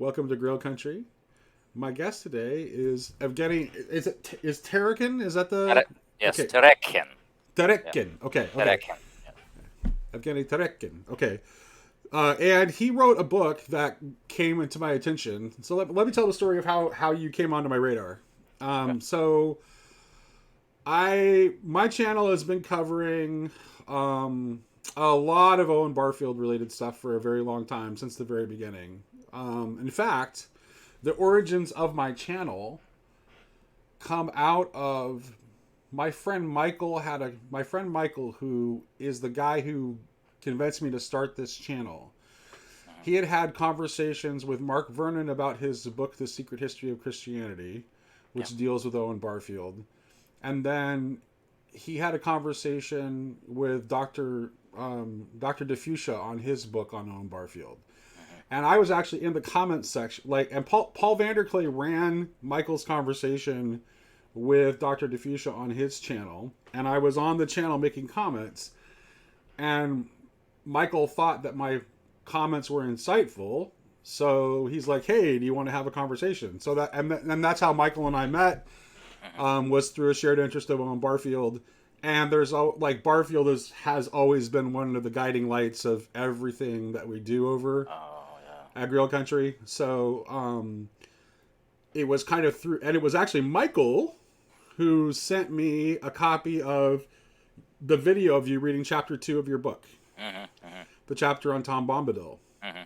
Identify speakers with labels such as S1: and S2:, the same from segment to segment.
S1: Welcome to Grill Country. My guest today is Evgeny. Is Terekhin? Is that the
S2: Yes,
S1: okay?
S2: Terekhin. Yeah,
S1: Terekhin. Okay.
S2: Terekhin. Yeah.
S1: Evgeny Terekhin. Okay. And he wrote a book that came into my attention. So let me tell the story of how you came onto my radar.
S2: Okay.
S1: So my channel has been covering a lot of Owen Barfield related stuff for a very long time, since the very beginning. In fact, the origins of my channel come out of my friend Michael, who is the guy who convinced me to start this channel.
S2: Mhm.
S1: He had had conversations with Mark Vernon about his book The Secret History of Christianity,
S2: Yeah.
S1: which deals with Owen Barfield. And then he had a conversation with Dr. DeFucia on his book on Owen Barfield.
S2: Mhm.
S1: And I was actually in the comments section, and Paul Vanderklay ran Michael's conversation with Dr. DeFucia on his channel, and I was on the channel making comments, and Michael thought that my comments were insightful, so he's like, "Hey, do you want to have a conversation?" So and that's how Michael and I met,
S2: Mhm.
S1: was through a shared interest of Owen Barfield. And there's like Barfield has always been one of the guiding lights of everything that we do over
S2: Oh yeah.
S1: at Grill Country. So it was kind of through, and it was actually Michael who sent me a copy of the video of you reading chapter 2 of your book,
S2: Mhm. Mhm.
S1: the chapter on Tom Bombadil.
S2: Mhm.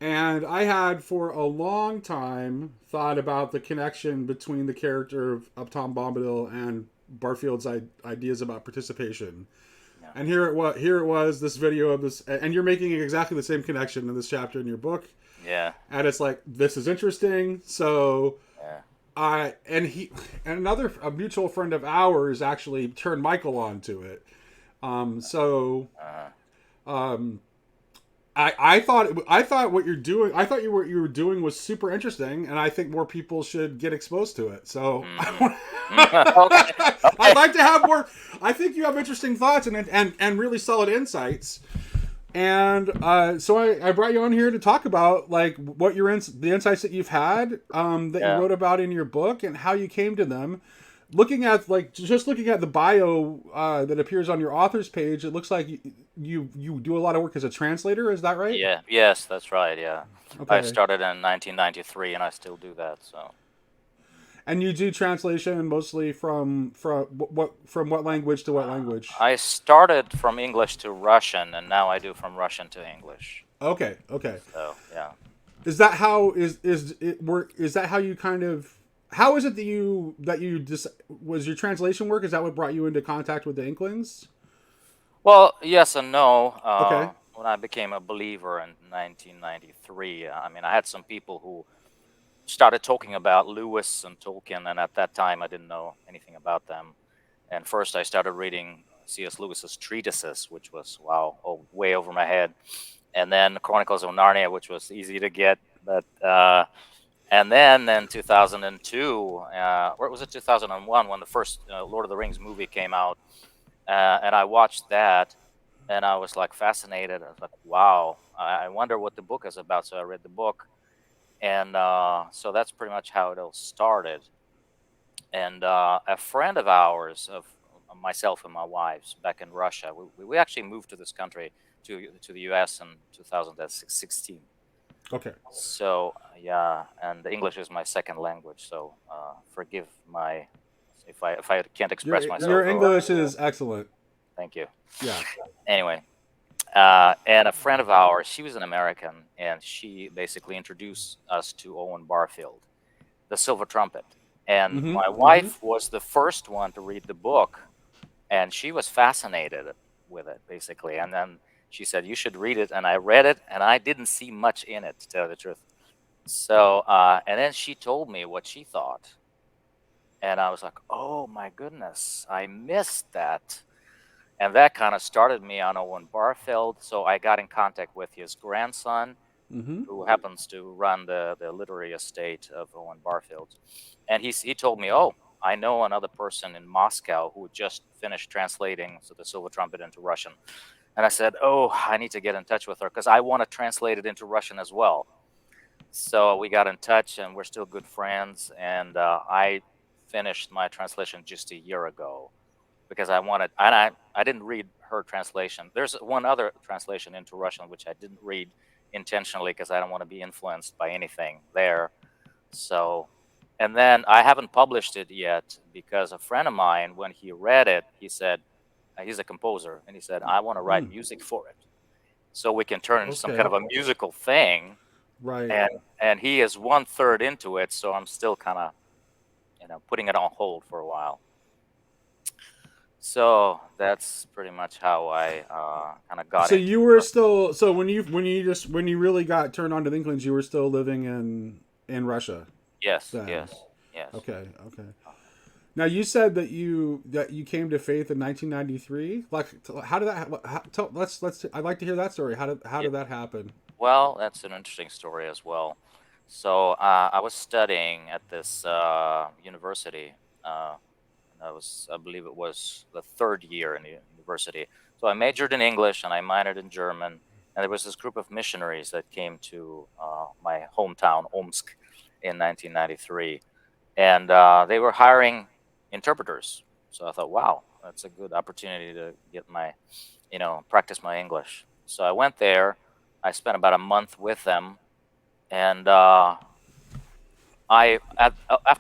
S1: And I had for a long time thought about the connection between the character of Tom Bombadil and Barfield's ideas about participation.
S2: Yeah.
S1: And here it was, this video of this, and you're making exactly the same connection in this chapter in your book.
S2: Yeah.
S1: And it's like, this is interesting. So
S2: Yeah.
S1: I and he and a mutual friend of ours actually turned Michael on to it. So
S2: Uh,
S1: um, I thought what you're doing, what you were doing was super interesting, and I think more people should get exposed to it. So
S2: mhm. Okay.
S1: I'd
S2: Okay.
S1: like to have more. I think you have interesting thoughts and really solid insights. And so I brought you on here to talk about like what the insights that you've had, that you
S2: Yeah.
S1: wrote about in your book, and how you came to them. Looking at the bio that appears on your author's page, it looks like you do a lot of work as a translator. Is that right?
S2: Yeah. Yes, that's right. Yeah. I
S1: Okay.
S2: started in 1993, and I still do that. So.
S1: And you do translation mostly from what language to what language?
S2: I started from English to Russian, and now I do from Russian to English.
S1: Okay.
S2: So yeah.
S1: Is that how is it work? Is that how you kind of? How is it that you just was your translation work? Is that what brought you into contact with the Inklings?
S2: Well, yes and no.
S1: Okay.
S2: When I became a believer in 1993, I mean, I had some people who started talking about Lewis and Tolkien, and at that time, I didn't know anything about them. And first, I started reading C.S. Lewis's treatises, which was wow, way over my head. And then Chronicles of Narnia, which was easy to get, but and then in 2002, or was it 2001, when the first Lord of the Rings movie came out, and I watched that, and I was like fascinated. I was like, wow, I wonder what the book is about. So I read the book, and so that's pretty much how it all started. And a friend of ours, of myself and my wife's back in Russia, we actually moved to this country, to the U.S. in 2016.
S1: Okay.
S2: So yeah, and English is my second language. So forgive my if I can't express
S1: Your
S2: myself.
S1: English is excellent.
S2: Thank you.
S1: Yeah.
S2: Anyway, and a friend of ours, she was an American, and she basically introduced us to Owen Barfield, the Silver Trumpet. And
S1: Mm-hmm.
S2: my
S1: Mm-hmm.
S2: wife was the first one to read the book, and she was fascinated with it, basically. And then she said, "You should read it." And I read it, and I didn't see much in it, to tell the truth. So, and then she told me what she thought, and I was like, "Oh my goodness, I missed that." And that kind of started me on Owen Barfield. So I got in contact with his grandson,
S1: Mm-hmm.
S2: who happens to run the literary estate of Owen Barfield. And he told me, "Oh, I know another person in Moscow who just finished translating the Silver Trumpet into Russian." And I said, "Oh, I need to get in touch with her because I want to translate it into Russian as well." So we got in touch, and we're still good friends. And I finished my translation just a year ago because I wanted, and I didn't read her translation. There's one other translation into Russian which I didn't read intentionally because I don't want to be influenced by anything there. So, and then I haven't published it yet because a friend of mine, when he read it, he said, he's a composer, and he said, I want to write music for it so we can turn it into some kind
S1: Okay.
S2: of a musical thing.
S1: Right.
S2: And he is 1/3 into it, so I'm still kind of, putting it on hold for a while. So that's pretty much how I kind of got
S1: So
S2: into
S1: you were
S2: it.
S1: still when you really got turned on to the Inklings, you were still living in Russia
S2: Yes,
S1: then.
S2: yes, yes.
S1: Okay, okay. Now you said that you came to faith in 1993. Like, how did that? Let's. I'd like to hear that story. How
S2: Yeah.
S1: did that happen?
S2: Well, that's an interesting story as well. So I was studying at this university. Uh, I believe it was the third year in the university. So I majored in English and I minored in German. And there was this group of missionaries that came to my hometown, Omsk, in 1993. And they were hiring interpreters. So I thought, wow, that's a good opportunity to get practice my English. So I went there. I spent about a month with them. And after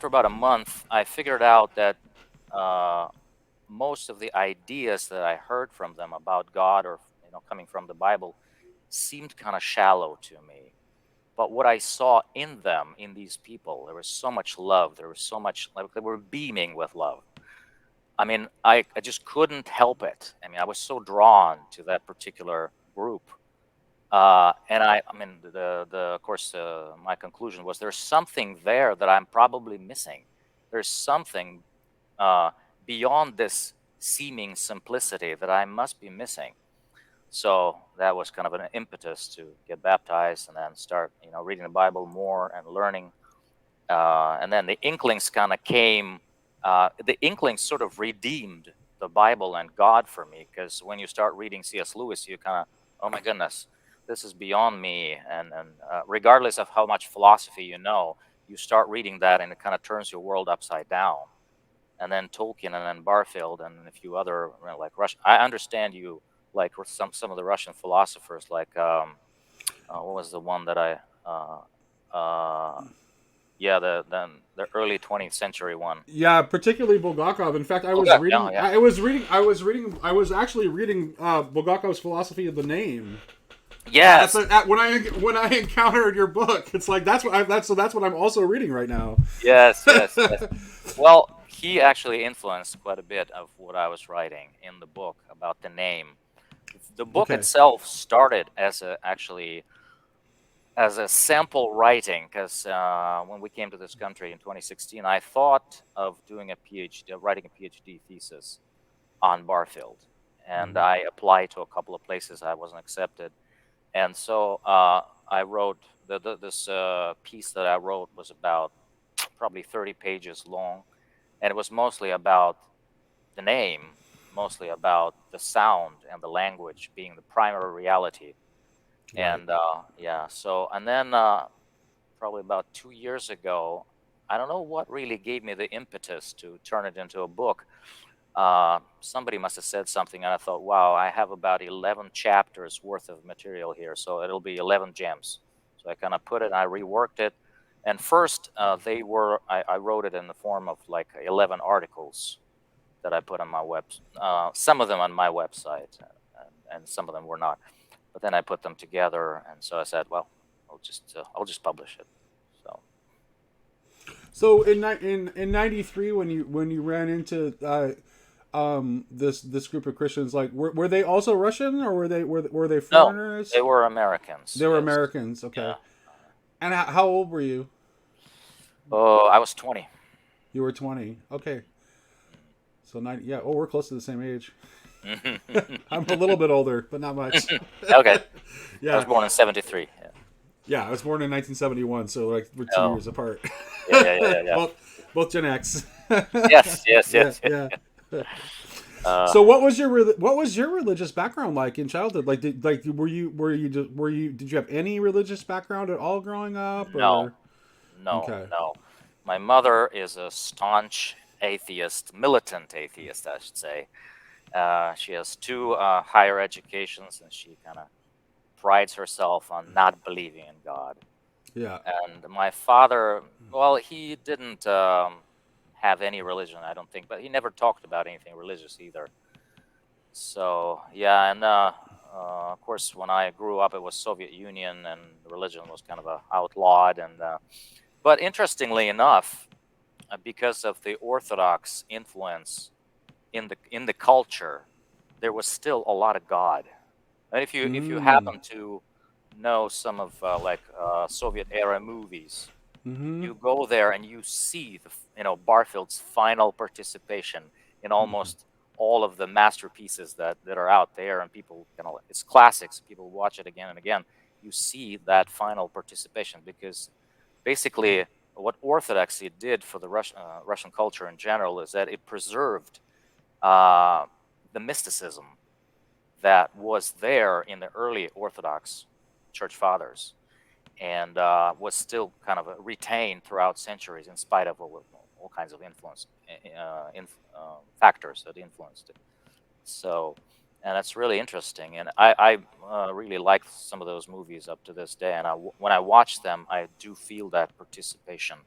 S2: about a month, I figured out that uh, most of the ideas that I heard from them about God or coming from the Bible seemed kind of shallow to me. But what I saw in them, in these people, there was so much love. There was so much, like they were beaming with love. I mean, I just couldn't help it. I mean, I was so drawn to that particular group. And I mean, of course, my conclusion was there's something there that I'm probably missing. There's something uh, beyond this seeming simplicity that I must be missing. So that was kind of an impetus to get baptized and then start, reading the Bible more and learning. And then the Inklings kind of came. The Inklings sort of redeemed the Bible and God for me, because when you start reading C.S. Lewis, you kind of, oh my goodness, this is beyond me. And regardless of how much philosophy you start reading that, and it kind of turns your world upside down. And then Tolkien, and then Barfield, and a few other like Russian. I understand you like some of the Russian philosophers, like what was the one that I yeah, the early 20th century one.
S1: Yeah, particularly Bulgakov. In fact,
S2: Okay, yeah, yeah.
S1: I was actually reading Bulgakov's philosophy of the name.
S2: Yes.
S1: When I encountered your book, it's like that's what I'm also reading right now.
S2: Yes, yes, yes. Well, he actually influenced quite a bit of what I was writing in the book about the name. The book
S1: Okay.
S2: itself started as a sample writing, because when we came to this country in 2016, I thought of doing writing a PhD thesis on Barfield, and I applied to a couple of places. I wasn't accepted, and so I wrote this piece that I wrote was about probably 30 pages long, and it was mostly about the name, mostly about the sound and the language being the primary reality.
S1: Right.
S2: And yeah, so, and then probably about 2 years ago, I don't know what really gave me the impetus to turn it into a book. Somebody must have said something, and I thought, wow, I have about 11 chapters worth of material here, so it'll be 11 gems. So I kind of put it, I reworked it. And first, I wrote it in the form of like 11 articles that I put on my some of them on my website, and some of them were not. But then I put them together, and so I said, well, I'll just publish it.
S1: So in '93, when you ran into this group of Christians, like were they also Russian, or were they
S2: No,
S1: foreigners?
S2: they were Americans.
S1: They were
S2: Yes.
S1: Americans. Okay.
S2: Yeah.
S1: And how old were you?
S2: Oh, I was 20.
S1: You were 20. Okay. So 90. Yeah. Oh, we're close to the same age. I'm a little bit older, but not much.
S2: Okay.
S1: Yeah.
S2: I was born in 73. Yeah.
S1: Yeah, I was born in 1971, so like we're 2 years apart.
S2: Yeah.
S1: Both Gen X.
S2: Yes.
S1: Yeah.
S2: Uh,
S1: So what was your religious background like in childhood? Like did you have any religious background at all growing up
S2: no,
S1: or
S2: no,
S1: okay.
S2: no. My mother is a staunch atheist, militant atheist, I should say. She has two higher educations, and she kind of prides herself on not believing in God.
S1: Yeah.
S2: And my father, well, he didn't have any religion, I don't think, but he never talked about anything religious either. So yeah, and of course, when I grew up, it was Soviet Union, and religion was kind of outlawed. And but interestingly enough, because of the Orthodox influence in the culture, there was still a lot of God. And if you
S1: Mm.
S2: happen to know some of Soviet era movies,
S1: Mhm.
S2: you go there and you see Barfield's final participation in almost all of the masterpieces that are out there, and people it's classics. People watch it again and again. You see that final participation because basically what Orthodoxy did for the Russian culture in general is that it preserved uh, the mysticism that was there in the early Orthodox church fathers, and was still kind of retained throughout centuries in spite of all kinds of factors that influenced it. So, and that's really interesting. And I really like some of those movies up to this day. And when I watch them, I do feel that participation.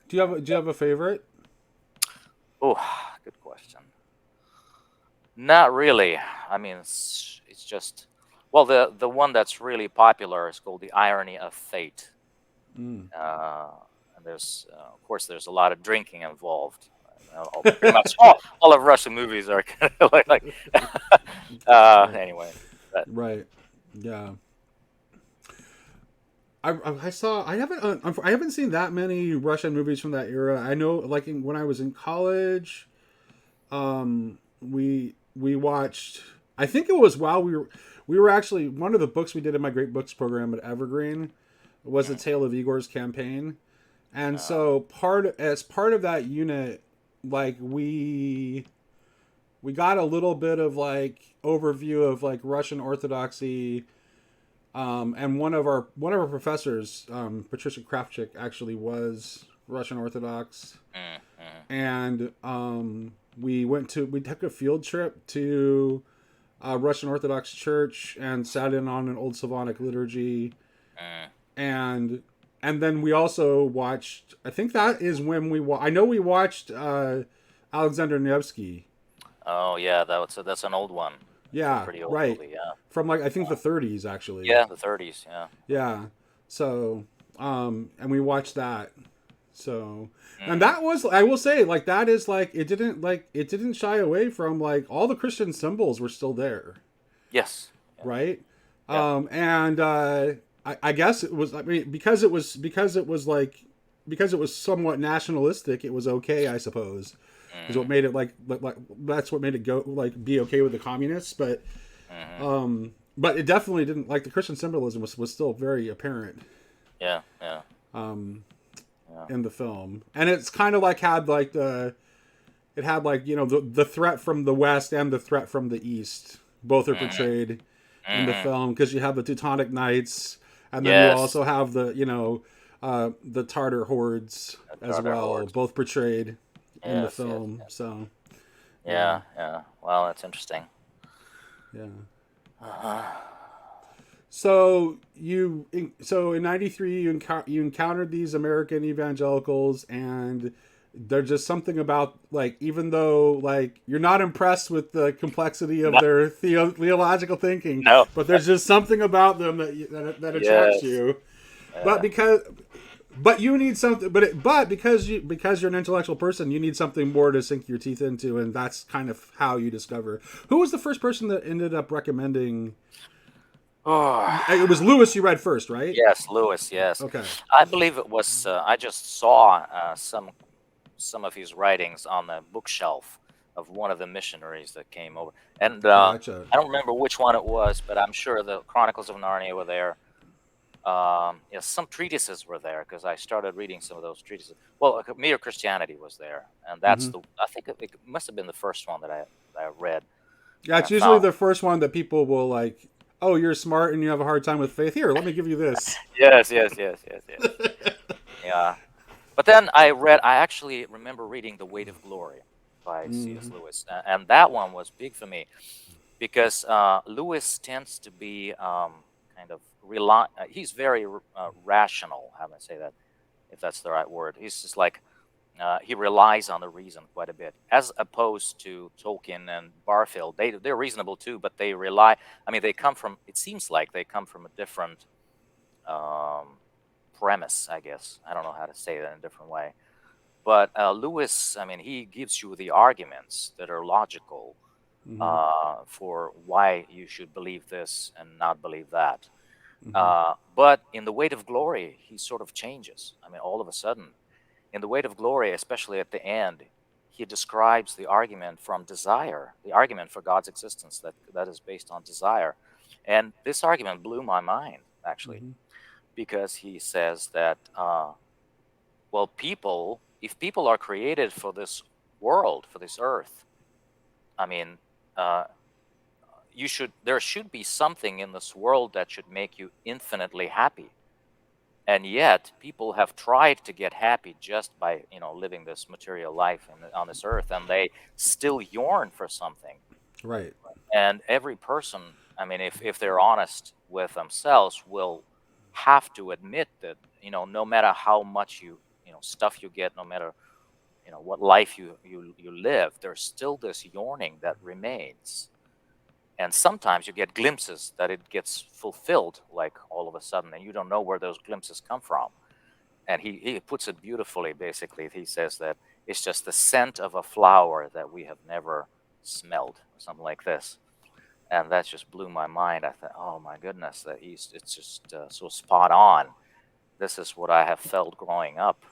S1: Do you have a favorite?
S2: Oh, good question. Not really. I mean, it's just, well, the one that's really popular is called The Irony of Fate.
S1: Mm.
S2: Uh, and there's, of course, there's a lot of drinking involved. Pretty much all of Russian movies are kind of like
S1: Right.
S2: anyway. But
S1: Right. Yeah. I saw I haven't seen that many Russian movies from that era. I know when I was in college, we watched. I think it was while we were actually one of the books we did in my Great Books program at Evergreen was the
S2: mm,
S1: Tale of Igor's Campaign, and
S2: uh,
S1: so part of that unit, like we got a little bit of like overview of like Russian Orthodoxy. And one of our professors, Patricia Kravchik, actually was Russian Orthodox,
S2: mm.
S1: and we took a field trip to a Russian Orthodox church and sat in on an old Slavonic liturgy,
S2: Mm.
S1: and then we also watched. I think that is when I know we watched Alexander Nevsky.
S2: Oh yeah, that's an old one. It's a
S1: Yeah,
S2: pretty old
S1: right.
S2: movie. Yeah,
S1: From like I think the 30s actually.
S2: yeah, the 30s. Yeah.
S1: Yeah. So, and we watched that. So, and
S2: Mm.
S1: that was, I will say, like, that is like, it didn't shy away from like all the Christian symbols were still there,
S2: Yes. Yeah.
S1: right?
S2: Yeah.
S1: And, I guess it was, I mean, because it was somewhat nationalistic, it was okay, I suppose, is what
S2: Mm.
S1: made it like, that's what made it go, like, be okay with the communists.
S2: Mm-hmm.
S1: But it definitely didn't, like, the Christian symbolism was still very apparent
S2: Yeah. Yeah.
S1: um,
S2: Yeah.
S1: in the film, and it's kind of like it had like the threat from the west and the threat from the east both are
S2: Mm-hmm.
S1: portrayed in the
S2: Mm-hmm.
S1: film because you have the Teutonic Knights and then you
S2: Yes.
S1: also have the Tartar hordes
S2: The
S1: as
S2: Tartar
S1: well,
S2: hordes.
S1: both portrayed in the
S2: Yes. Yes.
S1: film.
S2: Yes.
S1: So yeah,
S2: Yeah. Yeah. Well, that's interesting.
S1: yeah.
S2: Uh-huh.
S1: So in '93 you encountered these American evangelicals, and there's just something about, like, even though like you're not impressed with the complexity of
S2: No.
S1: their theological thinking,
S2: No.
S1: but there's just something about them that attracts
S2: Yes.
S1: you. But
S2: Yeah.
S1: because but you need something, but because you're an intellectual person, you need something more to sink your teeth into, and that's kind of how you discover. Who was the first person that ended up recommending?
S2: Oh.
S1: It was Lewis you read first, right?
S2: Yes, Lewis. Yes,
S1: Okay.
S2: I believe it was. I just saw some of his writings on the bookshelf of one of the missionaries that came over, and
S1: Gotcha.
S2: I don't remember which one it was, but I'm sure the Chronicles of Narnia were there. Yeah, some treatises were there because I started reading some of those treatises. Well, Mere Christianity was there, and that's
S1: Hmm.
S2: the. I think it must have been the first one that I I read
S1: Yeah, it's
S2: and
S1: usually
S2: found.
S1: the first one that people will like. Oh, you're smart and you have a hard time with faith. Here, let me give you this.
S2: Yes, yes, yes, yes, yes. Yeah. But then I actually remember reading The Weight of Glory by C.S.
S1: Hmm.
S2: Lewis. And that one was big for me because Lewis tends to be kind of he's very rational, how do I say that, if that's the right word. He's just like, he relies on the reason quite a bit, as opposed to Tolkien and Barfield. They're reasonable too, but they rely. I mean, they come from. It seems like they come from a different um, premise, I guess. I don't know how to say that in a different way. But Lewis, I mean, he gives you the arguments that are logical
S1: Hmm.
S2: for why you should believe this and not believe that.
S1: Hmm.
S2: But in The Weight of Glory, he sort of changes. I mean, all of a sudden, in The Weight of Glory, especially at the end, he describes the argument from desire, the argument for God's existence that is based on desire. And this argument blew my mind, actually,
S1: Hmm.
S2: because he says that, well, if people are created for this world, for this earth, I mean, uh, there should be something in this world that should make you infinitely happy. And yet people have tried to get happy just by living this material life on this earth, and they still yearn for something.
S1: Right.
S2: And every person, I mean, if they're honest with themselves, will have to admit that no matter how much stuff you get, no matter what life you live, there's still this yearning that remains. And sometimes you get glimpses that it gets fulfilled, like all of a sudden, and you don't know where those glimpses come from. And he puts it beautifully. Basically, he says that it's just the scent of a flower that we have never smelled, or something like this. And that just blew my mind. I thought, oh my goodness, it's just so spot on. This is what I have felt growing up.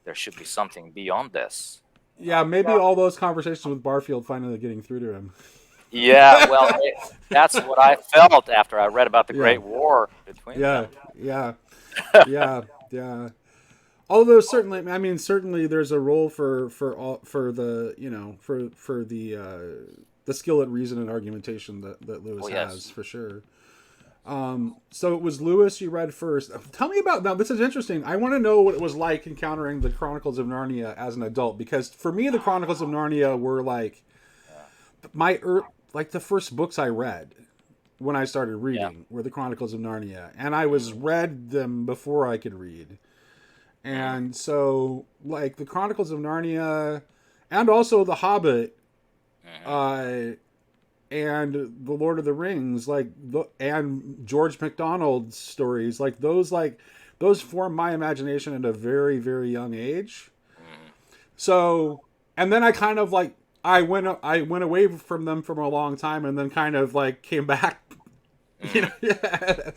S2: There should be something beyond this, you
S1: Yeah,
S2: know.
S1: maybe all those conversations with Barfield finally getting through to him.
S2: Yeah, well, that's what I felt after I read about the
S1: Yeah,
S2: Great War between
S1: yeah,
S2: them.
S1: yeah, yeah, yeah. Although certainly, I mean, certainly there's a role for the the skill at reason and argumentation that
S2: Oh
S1: Lewis
S2: yes,
S1: has for sure. So it was Lewis you read first. Tell me about now. This is interesting. I want to know what it was like encountering the Chronicles of Narnia as an adult, because for me, the Chronicles of Narnia were like
S2: yeah,
S1: my like the first books I read when I started
S2: yeah,
S1: reading were the Chronicles of Narnia, and I was
S2: mm,
S1: read them before I could read.
S2: mm,
S1: And so, like the Chronicles of Narnia, and also The Hobbit,
S2: hmm,
S1: uh, and The Lord of the Rings, and George MacDonald's stories, those formed my imagination at a very very young age.
S2: mm,
S1: So, and then I kind of like I went away from them for a long time, and then kind of like came back. You know,
S2: mm,
S1: yeah.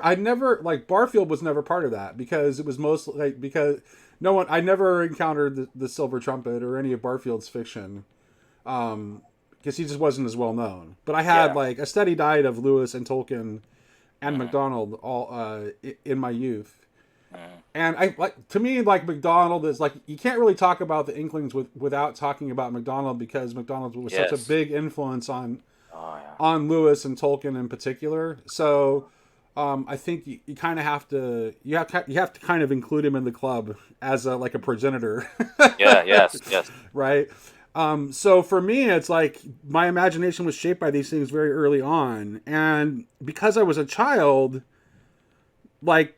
S1: I never like Barfield was never part of that, because it was mostly like because no one I never encountered the Silver Trumpet or any of Barfield's fiction, because he just wasn't as well known. But I had
S2: yeah,
S1: like a steady diet of Lewis and Tolkien and
S2: mm,
S1: MacDonald all in my youth.
S2: mm,
S1: And I like to me like MacDonald is like you can't really talk about the Inklings without talking about MacDonald, because MacDonald was such a
S2: yes,
S1: big influence
S2: oh yeah,
S1: on Lewis and Tolkien in particular. So I think you kind of have to you have to kind of include him in the club as a like a progenitor,
S2: yeah, yes, yes,
S1: right? So for me, it's like my imagination was shaped by these things very early on, and because I was a child, like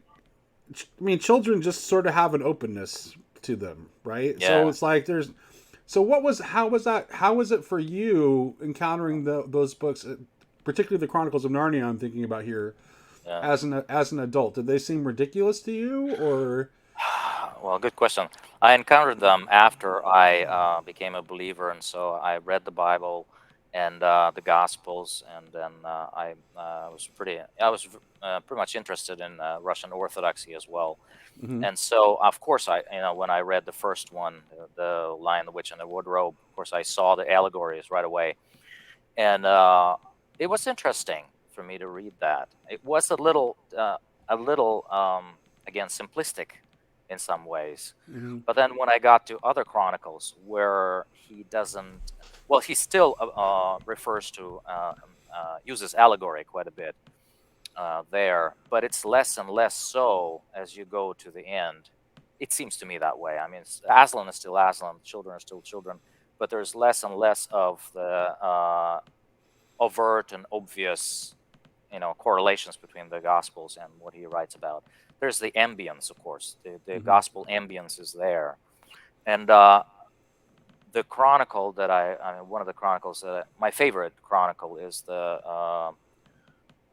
S1: I mean, children just sort of have an openness to them, right? So
S2: yeah.
S1: it's like there's. So how was that? How was it for you encountering those books, particularly the Chronicles of Narnia? I'm thinking about here
S2: Yeah.
S1: as an adult. Did they seem ridiculous to you, or?
S2: Well, good question. I encountered them after I became a believer, and so I read the Bible and the Gospels, and then I was pretty much interested in Russian Orthodoxy as well.
S1: Mm-hmm.
S2: And so, of course, when I read the first one, the Lion, the Witch, and the Wardrobe, of course, I saw the allegories right away, and it was interesting for me to read that. It was a little, again, simplistic in some ways.
S1: Mm-hmm.
S2: But then when I got to other chronicles where he doesn't well, he still refers to uses allegory quite a bit there, but it's less and less so as you go to the end. It seems to me that way. I mean, Aslan is still Aslan, children are still children, but there's less and less of the overt and obvious, correlations between the Gospels and what he writes about. There's the ambience, of course. The
S1: Hmm.
S2: Gospel ambience is there, and the chronicle that I mean, one of the chronicles that my favorite chronicle is the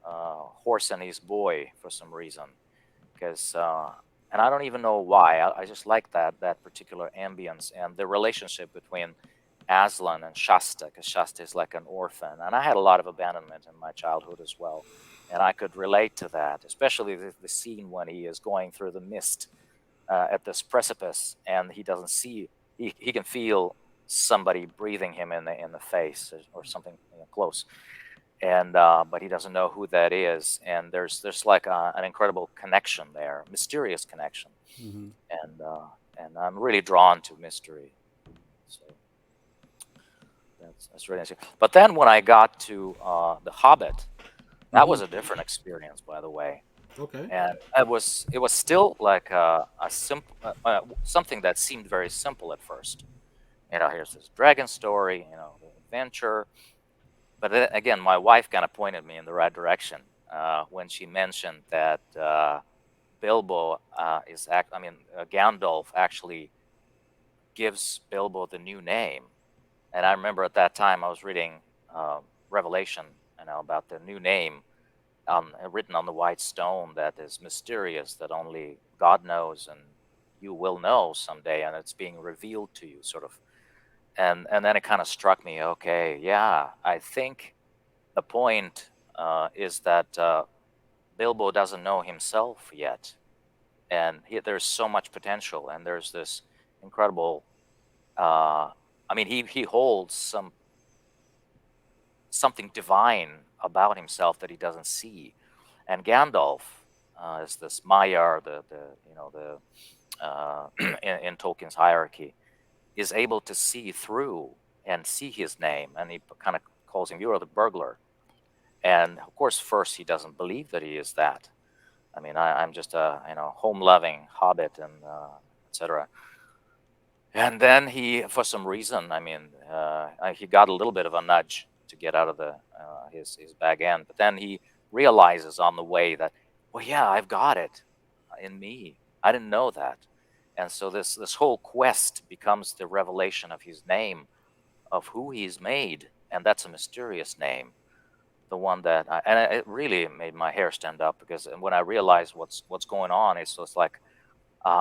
S2: horse and his boy for some reason, because and I don't even know why. I just like that particular ambience and the relationship between Aslan and Shasta, because Shasta is like an orphan, and I had a lot of abandonment in my childhood as well, and I could relate to that, especially the scene when he is going through the mist at this precipice, and he doesn't see. He can feel somebody breathing him in the face or something close, and but he doesn't know who that is, and there's like an incredible connection there, mysterious connection,
S1: Hmm.
S2: and and I'm really drawn to mystery, so that's really interesting. But then when I got to the Hobbit, that
S1: Hmm.
S2: was a different experience, by the way,
S1: Okay.
S2: and it was still like a simple something that seemed very simple at first. Here's this dragon story, the adventure. But then, again, my wife kind of pointed me in the right direction when she mentioned that Bilbo Gandalf actually gives Bilbo the new name. And I remember at that time I was reading Revelation, about the new name written on the white stone that is mysterious, that only God knows and you will know someday, and it's being revealed to you, sort of. And then it kind of struck me, okay, yeah, I think the point is that Bilbo doesn't know himself yet, and there's so much potential, and there's this incredible. I mean, he holds something divine about himself that he doesn't see, and Gandalf is this Maiar, in Tolkien's hierarchy, is able to see through and see his name, and he kind of calls him, "You are the burglar." And of course, first he doesn't believe that he is that. I mean, I'm just a home-loving hobbit and etc. And then he, for some reason, I mean, he got a little bit of a nudge to get out of his bag end, but then he realizes on the way that, well, yeah, I've got it in me. I didn't know that, and so this whole quest becomes the revelation of his name, of who he's made, and that's a mysterious name, the one that and it really made my hair stand up, because when I realized what's going on, it's just like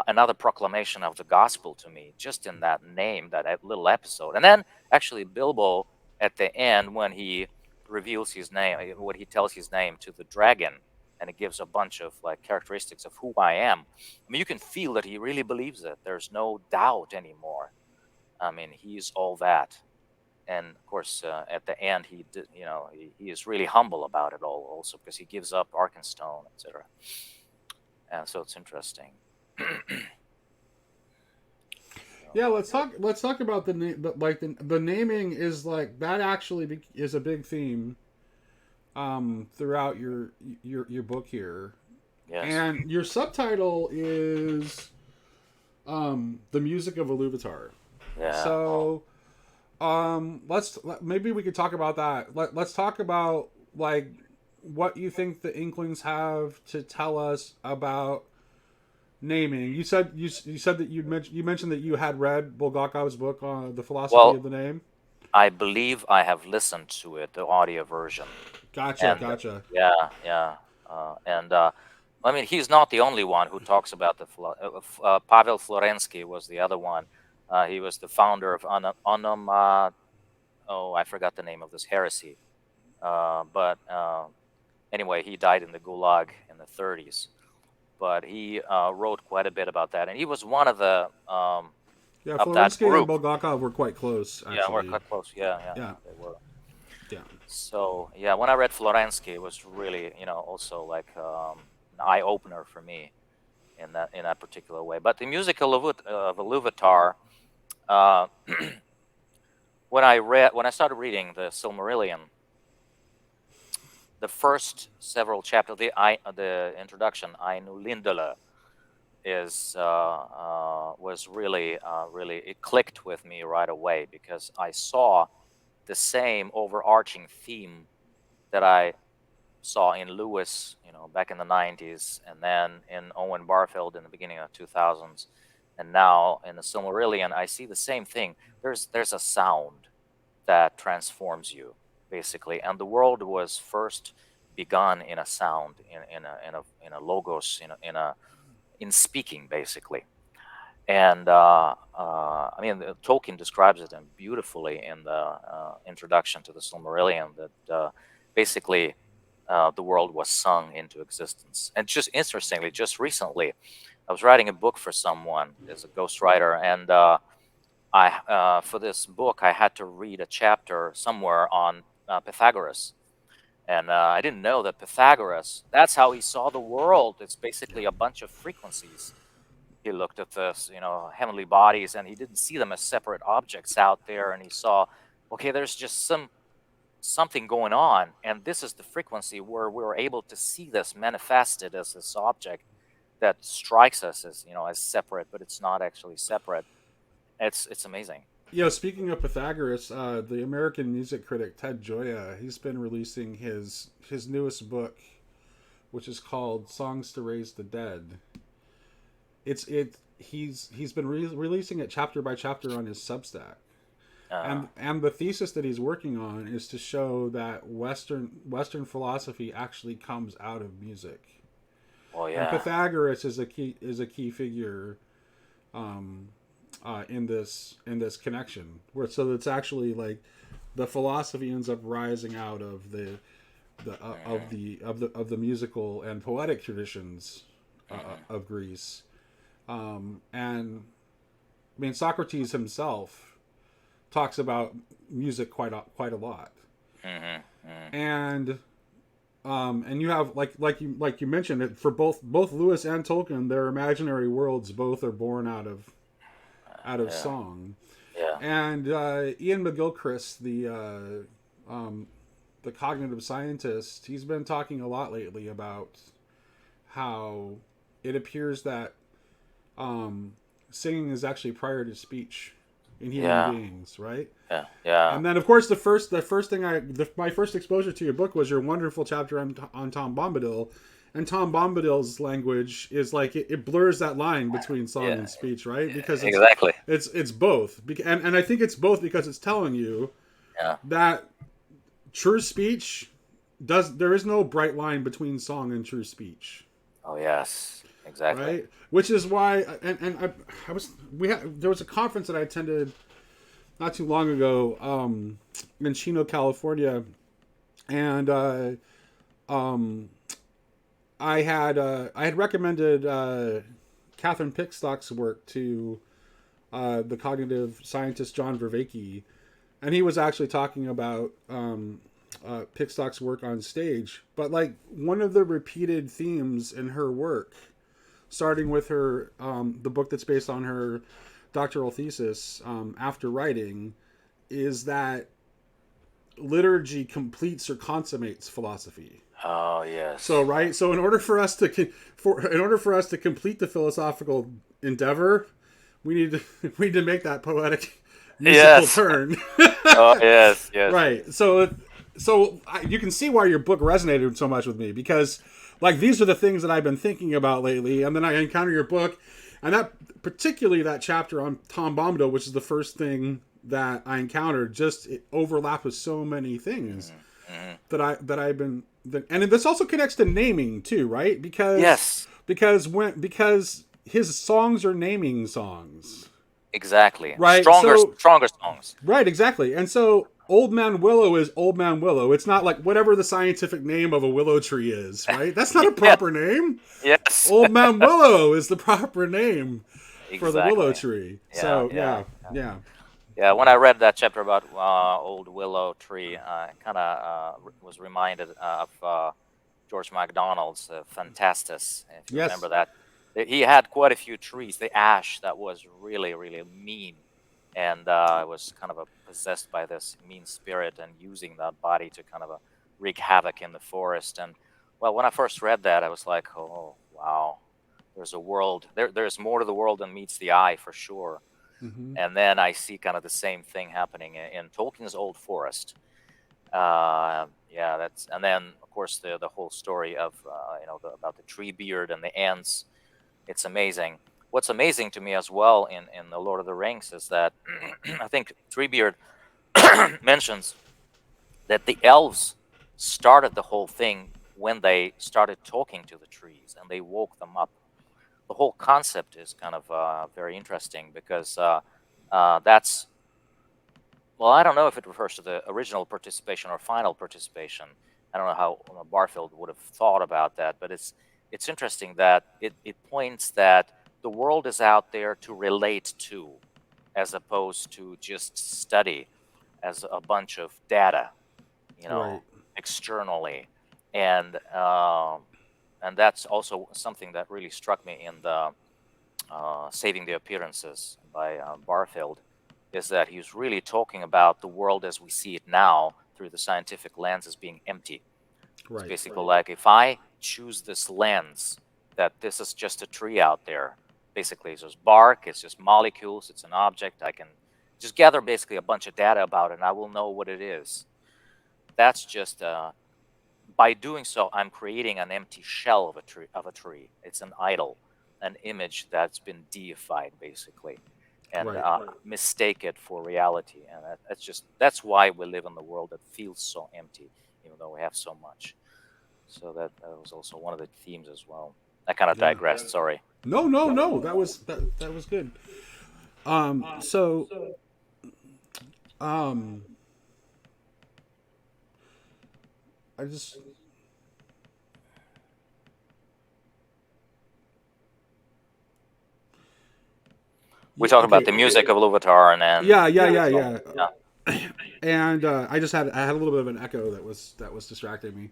S2: another proclamation of the gospel to me, just in that name, that little episode. And then actually Bilbo at the end, when he reveals his name, when he tells his name to the dragon, and it gives a bunch of like characteristics of who I am. I mean, you can feel that he really believes it. There's no doubt anymore. I mean, he's all that. And of course, at the end, he did, he is really humble about it all, also because he gives up Arkenstone, etc. And so it's interesting.
S1: Yeah,
S2: So,
S1: let's talk about the name. Like the naming is like that actually is a big theme throughout your book here,
S2: yes.
S1: and your subtitle is the music of Iluvatar.
S2: Yeah. Oh,
S1: So maybe we could talk about that. Let's talk about like what you think the Inklings have to tell us about naming. You said that you mentioned that you had read Bulgakov's book on the philosophy of
S2: well,
S1: the name.
S2: I believe I have listened to it, the audio version,
S1: Gotcha,
S2: and
S1: gotcha.
S2: yeah, yeah, and I mean, he's not the only one who talks about Pavel Florensky was the other one. He was the founder of oh, I forgot the name of this heresy, but anyway, he died in the Gulag in the 30s. But he wrote quite a bit about that, and he was one of the
S1: Yeah,
S2: of that
S1: Florensky and
S2: group.
S1: Bulgakov were quite close,
S2: Yeah, we're
S1: actually.
S2: quite close. Yeah, yeah,
S1: Yeah,
S2: yeah, they were.
S1: yeah.
S2: So yeah, when I read Florensky, it was really, also like an eye opener for me in that particular way. But the musical of Iluvatar, uh, when I started reading the Silmarillion, the first several chapters, the introduction, Ainu Lindale, was really really, it clicked with me right away, because I saw the same overarching theme that I saw in Lewis, back in the 90s, and then in Owen Barfield in the beginning of 2000s, and now in the Silmarillion, I see the same thing. There's a sound that transforms you, basically, and the world was first begun in a sound, in a logos, in speaking, basically. And I mean, Tolkien describes it beautifully in the introduction to the Silmarillion, that basically the world was sung into existence. And just interestingly, just recently, I was writing a book for someone as a ghostwriter, and for this book, I had to read a chapter somewhere on Pythagoras. And I didn't know that Pythagoras, that's how he saw the world. It's basically a bunch of frequencies. He looked at this, heavenly bodies, and he didn't see them as separate objects out there. And he saw, okay, there's just something going on, and this is the frequency where we're able to see this manifested as this object that strikes us as, as separate, but it's not actually separate. It's amazing.
S1: Speaking of Pythagoras, the American music critic Ted Gioia, he's been releasing his newest book, which is called "Songs to Raise the Dead." He's been releasing it chapter by chapter on his Substack, and the thesis that he's working on is to show that Western philosophy actually comes out of music.
S2: Oh yeah.
S1: And Pythagoras is a key figure in this connection, so it's actually like the philosophy ends up rising out of the musical and poetic traditions of Greece, and I mean Socrates himself talks about music quite a lot, and you have like you mentioned it for both Lewis and Tolkien, their imaginary worlds both are born out of song.
S2: Yeah.
S1: And Ian McGilchrist, the cognitive scientist, he's been talking a lot lately about how it appears that singing is actually prior to speech in human beings, right?
S2: Yeah, yeah.
S1: And then, of course, my first exposure to your book was your wonderful chapter on Tom Bombadil. And Tom Bombadil's language is like it blurs that line between song and speech, right? Because it's both, and I think it's both because it's telling you that true speech there is no bright line between song and true speech.
S2: Oh yes, exactly.
S1: Right, which is why, there was a conference that I attended not too long ago in Chino, California, and I had recommended Catherine Pickstock's work to the cognitive scientist John Vervaeke, and he was actually talking about Pickstock's work on stage. But like one of the repeated themes in her work, starting with her the book that's based on her doctoral thesis after writing, is that liturgy completes or consummates philosophy.
S2: Oh yes.
S1: So in order for us to complete the philosophical endeavor, we need to make that poetic musical turn.
S2: Oh yes, yes.
S1: Right. So you can see why your book resonated so much with me, because like these are the things that I've been thinking about lately, and then I encounter your book, and particularly that chapter on Tom Bombadil, which is the first thing that I encountered, it overlapped with so many things that I've been. And this also connects to naming too, right? Because his songs are naming songs.
S2: Exactly.
S1: Right.
S2: Stronger songs.
S1: Right. Exactly. And so Old Man Willow is Old Man Willow. It's not like whatever the scientific name of a willow tree is, right? That's not a proper name.
S2: Yes.
S1: Old Man Willow is the proper name for the willow tree.
S2: Yeah,
S1: So
S2: yeah. Yeah, when I read that chapter about old willow tree, I kind of was reminded of George MacDonald's Fantastis, if you remember that. He had quite a few trees. The ash that was really, really mean, and I was kind of possessed by this mean spirit and using that body to kind of wreak havoc in the forest. And well, when I first read that, I was like, oh wow, there's a world there. There's more to the world than meets the eye for sure.
S1: Mm-hmm.
S2: And then I see kind of the same thing happening in Tolkien's Old Forest. Yeah, that's and then of course the whole story of about the tree beard and the ants. It's amazing. What's amazing to me as well in the Lord of the Rings is that I think Treebeard mentions that the elves started the whole thing when they started talking to the trees and they woke them up. The whole concept is kind of very interesting because that's well, I don't know if it refers to the original participation or final participation. I don't know how Barfield would have thought about that, but it's interesting that it points that the world is out there to relate to, as opposed to just study as a bunch of data, you know,
S1: Right.
S2: externally, and um, and that's also something that really struck me in the Saving the Appearances by Barfield, is that he's really talking about the world as we see it now through the scientific lens as being empty. It's
S1: Right.
S2: basically like if I choose this lens that this is just a tree out there, basically it's just bark, it's just molecules, it's an object, I can just gather basically a bunch of data about it and I will know what it is. That's just by doing so, I'm creating an empty shell of a tree. It's an idol, an image that's been deified, basically, and
S1: Right.
S2: mistake it for reality. And that's why we live in the world that feels so empty, even though we have so much. So that was also one of the themes as well. I kind of
S1: Yeah.
S2: digressed. Sorry.
S1: No, no, no. That was good. So um I just
S2: We
S1: yeah,
S2: talked about
S1: okay.
S2: the music of Luvatar, and then
S1: Yeah, yeah, yeah,
S2: so
S1: yeah.
S2: yeah.
S1: And I had a little bit of an echo that was distracting me.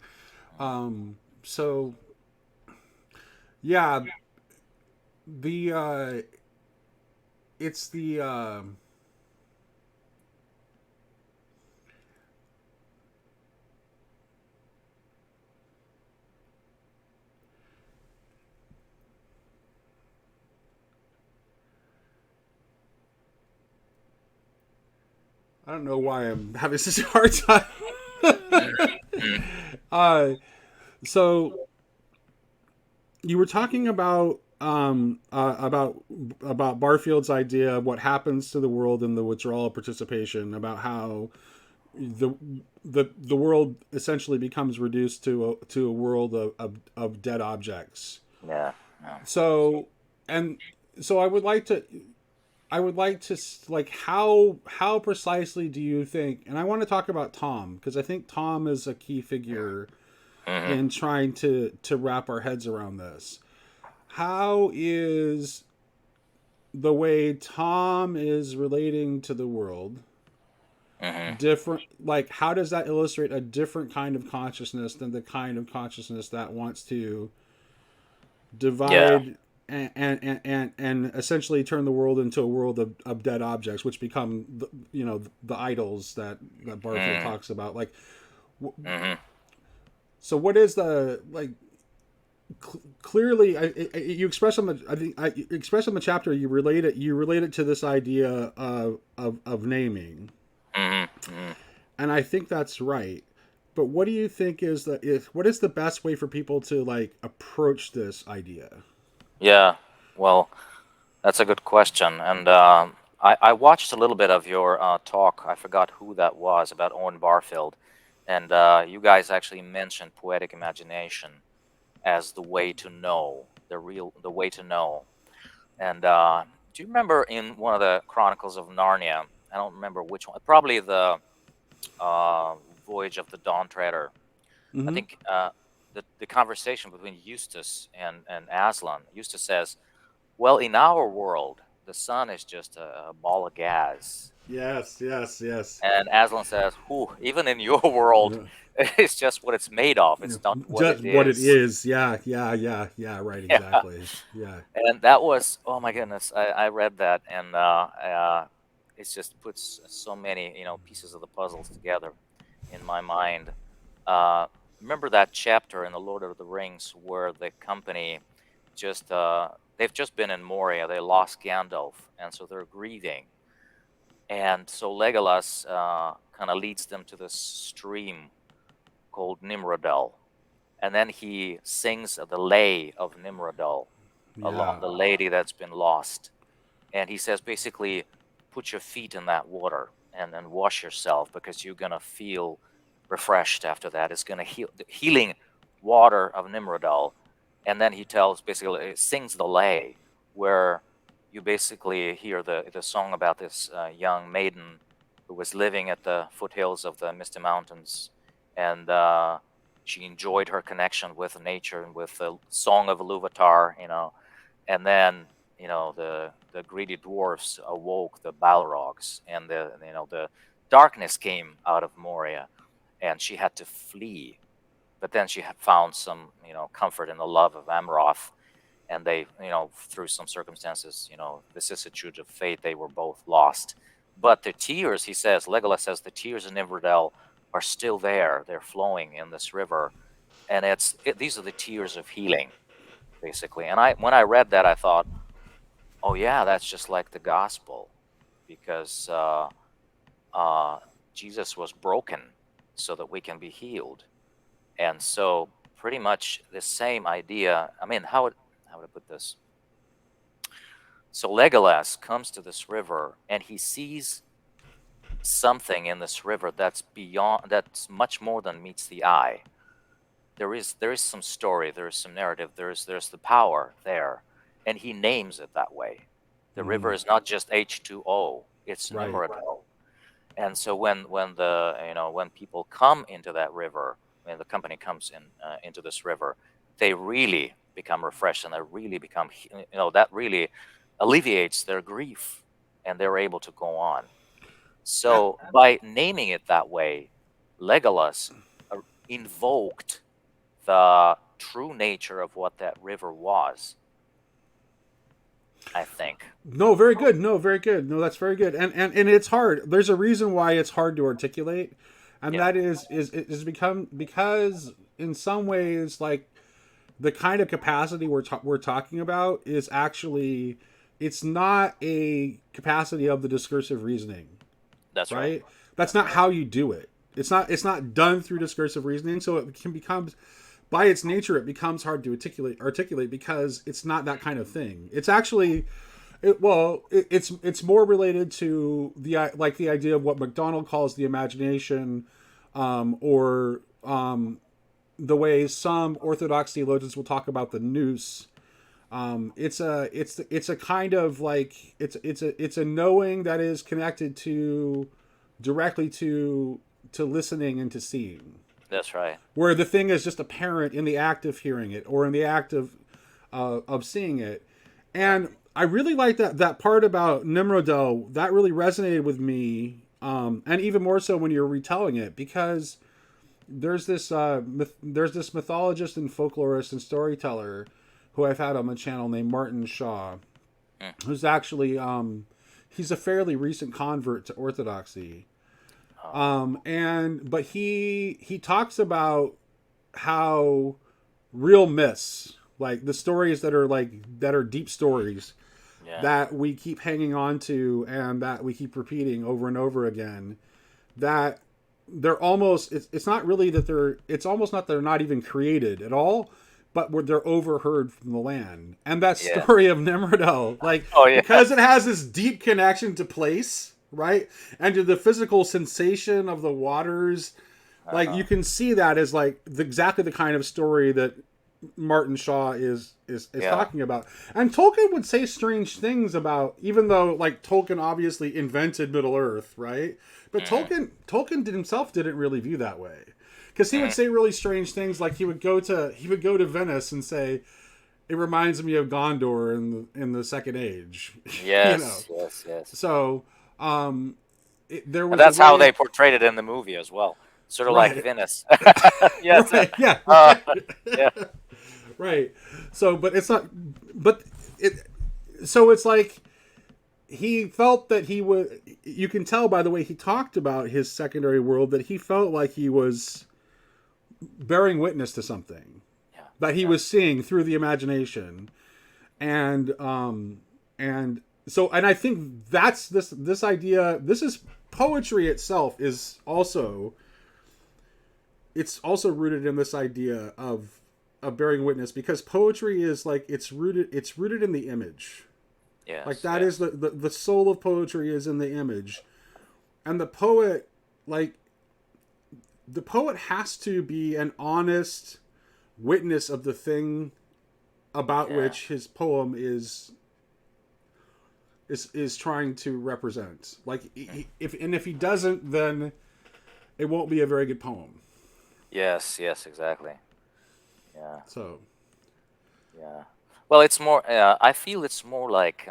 S1: So yeah, the it's the I don't know why I'm having such a hard time.
S2: Mm,
S1: uh, so you were talking about Barfield's idea of what happens to the world in the withdrawal of participation, about how the the world essentially becomes reduced to a world of dead objects.
S2: yeah, yeah.
S1: So and so I would like to like how precisely do you think, and I want to talk about Tom because I think Tom is a key figure
S2: Hmm.
S1: in trying to wrap our heads around this. How is the way Tom is relating to the world
S2: Hmm.
S1: different? Like, how does that illustrate a different kind of consciousness than the kind of consciousness that wants to
S2: Yeah.
S1: divide and essentially turn the world into a world of dead objects, which become the idols that Barfield
S2: Mm-hmm.
S1: talks about. Like,
S2: Mm-hmm.
S1: so what is the like? Clearly, you express on the I think you express on the chapter you relate it to this idea of naming,
S2: Mm-hmm.
S1: and I think that's right. But what do you think is what is the best way for people to like approach this idea?
S2: Yeah, well, that's a good question. And I watched a little bit of your talk. I forgot who that was about Owen Barfield. And you guys actually mentioned poetic imagination as the way to know, the way to know. And do you remember in one of the Chronicles of Narnia? I don't remember which one. Probably the uh, Voyage of the Dawn Treader. I
S1: Mm-hmm.
S2: think the conversation between Eustace and Aslan. Eustace says, well, in our world, the sun is just a ball of gas.
S1: Yes, yes, yes.
S2: And Aslan says, whew, even in your world, it's just what it's made of. It's not what
S1: Just
S2: it
S1: what it
S2: is.
S1: is. Yeah, yeah, yeah, yeah. Right.
S2: Yeah.
S1: Exactly. Yeah.
S2: And that was, oh my goodness, I read that. And it just puts so many, pieces of the puzzles together in my mind. Uh, Remember that chapter in The Lord of the Rings where the company just they've just been in Moria. They lost Gandalf, and so they're grieving. And so Legolas kind of leads them to this stream called Nimrodel, and then he sings the lay of Nimrodel,
S1: Yeah.
S2: the lady that's been lost. And he says basically, put your feet in that water and wash yourself because you're gonna feel refreshed after that. It's gonna heal, the healing water of Nimrodel. And then he tells, basically sings the lay, where you basically hear the song about this young maiden who was living at the foothills of the Misty Mountains, and she enjoyed her connection with nature and with the song of Iluvatar, and then the greedy dwarfs awoke the Balrogs, and the darkness came out of Moria, and she had to flee. But then she had found some comfort in the love of Amroth, and they through some circumstances, vicissitudes of fate, they were both lost. But the tears, he says, Legolas says, the tears in Iverdell are still there. They're flowing in this river, and these are the tears of healing, basically. And when I read that, I thought, oh yeah, that's just like the gospel, because Jesus was broken so that we can be healed, and so pretty much the same idea. I mean, how would I put this? So Legolas comes to this river and he sees something in this river that's much more than meets the eye. There is some story, there is some narrative, there's the power there, and he names it that way. The river is not just H2O, it's
S1: Right.
S2: Nimrodel. And so when people come into that river, when the company comes into this river, they really become refreshed, and they really become, that really alleviates their grief, and they're able to go on.
S1: Uh,
S2: So by naming it that way, Legolas invoked the true nature of what that river was, I think.
S1: No, very good. No, very good. No, that's very good. And it's hard. There's a reason why it's hard to articulate, and
S2: Yeah.
S1: that is become because in some ways, like, the kind of capacity we're talking about is actually, it's not a capacity of the discursive reasoning,
S2: That's right.
S1: right? That's not how you do it. It's not done through discursive reasoning, so it can become, by its nature, it becomes hard to articulate because it's not that kind of thing. It's actually, it's more related to the idea of what MacDonald calls the imagination, or the way some Orthodox theologians will talk about the nous. It's a kind of like, it's a knowing that is connected to, directly to listening and to seeing,
S2: That's right.
S1: where the thing is just apparent in the act of hearing it or in the act of seeing it. And I really like that part about Nimrodel. That really resonated with me, and even more so when you're retelling it, because there's this mythologist and folklorist and storyteller who I've had on the channel named Martin Shaw, who's actually, he's a fairly recent convert to Orthodoxy. But he talks about how real myths, like the stories that are deep stories,
S2: Yeah.
S1: that we keep hanging on to and that we keep repeating over and over again, that they're almost, it's not really that it's almost not, they're not even created at all, but they're overheard from the land. And that
S2: Yeah.
S1: story of Nimrodel, like,
S2: Oh yeah.
S1: because it has this deep connection to place, right, and to the physical sensation of the waters, like, you can see that as like exactly the kind of story that Martin Shaw is
S2: Yeah.
S1: talking about. And Tolkien would say strange things about, even though, like, Tolkien obviously invented Middle Earth, right? But Tolkien himself didn't really view that way, because he would say really strange things, like he would go to Venice and say, it reminds me of Gondor in the Second Age.
S2: Yes. Yes.
S1: So there was
S2: And that's
S1: a
S2: how
S1: way,
S2: they portrayed it in the movie as well. Sort of like
S1: Right.
S2: Venice. Yes.
S1: right, yeah,
S2: Yeah.
S1: right. So, but it's not, but it, so it's like, he felt that he would. You can tell by the way he talked about his secondary world that he felt like he was bearing witness to something
S2: Yeah.
S1: that he was seeing through the imagination, and I think that's this idea. This is poetry itself is also. It's also rooted in this idea of bearing witness, because poetry is like it's rooted in the image.
S2: Yes.
S1: Like that is the soul of poetry is in the image, and the poet has to be an honest witness of the thing about which his poem is trying to represent. Like if he doesn't, then it won't be a very good poem.
S2: Yes, exactly. Yeah.
S1: So.
S2: Yeah. Well, it's more. I feel it's more like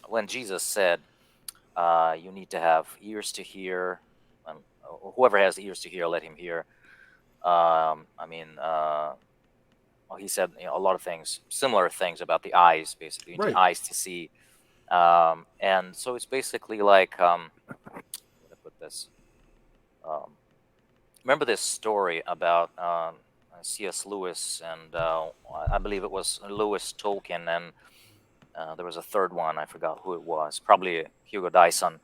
S2: when Jesus said, "You need to have ears to hear." Whoever has ears to hear, let him hear. I mean, well, he said a lot of things, similar things about the eyes. Basically, you need
S1: Right.
S2: eyes to see, and so it's basically like, how do I put this? Remember this story about C.S. Lewis and I believe it was Lewis Tolkien, and there was a third one. I forgot who it was. Probably Hugo Dyson,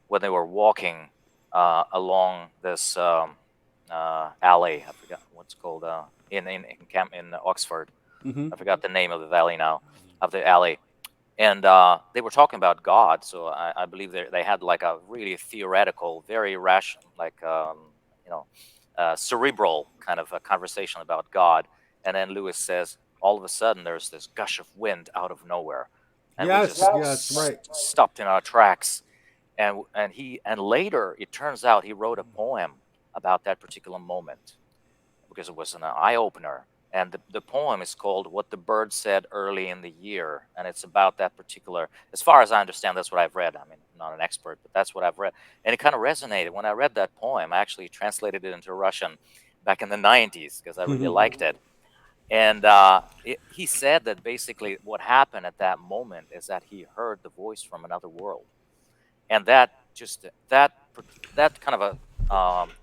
S2: when they were walking along this alley. I forgot what's called in Oxford.
S1: Mm-hmm.
S2: I forgot the name of the valley now, of the alley. And they were talking about God. So I believe they had like a really theoretical, very rational, like cerebral kind of a conversation about God. And then Lewis says, all of a sudden, there's this gush of wind out of nowhere, and we just
S1: right.
S2: stopped in our tracks. And later it turns out he wrote a poem about that particular moment because it was an eye opener. And the poem is called "What the Bird Said Early in the Year," and it's about that particular. As far as I understand, that's what I've read. I mean, I'm not an expert, but that's what I've read, and it kind of resonated when I read that poem. I actually translated it into Russian back in the '90s because I really liked it. And he said that basically what happened at that moment is that he heard the voice from another world, and that kind of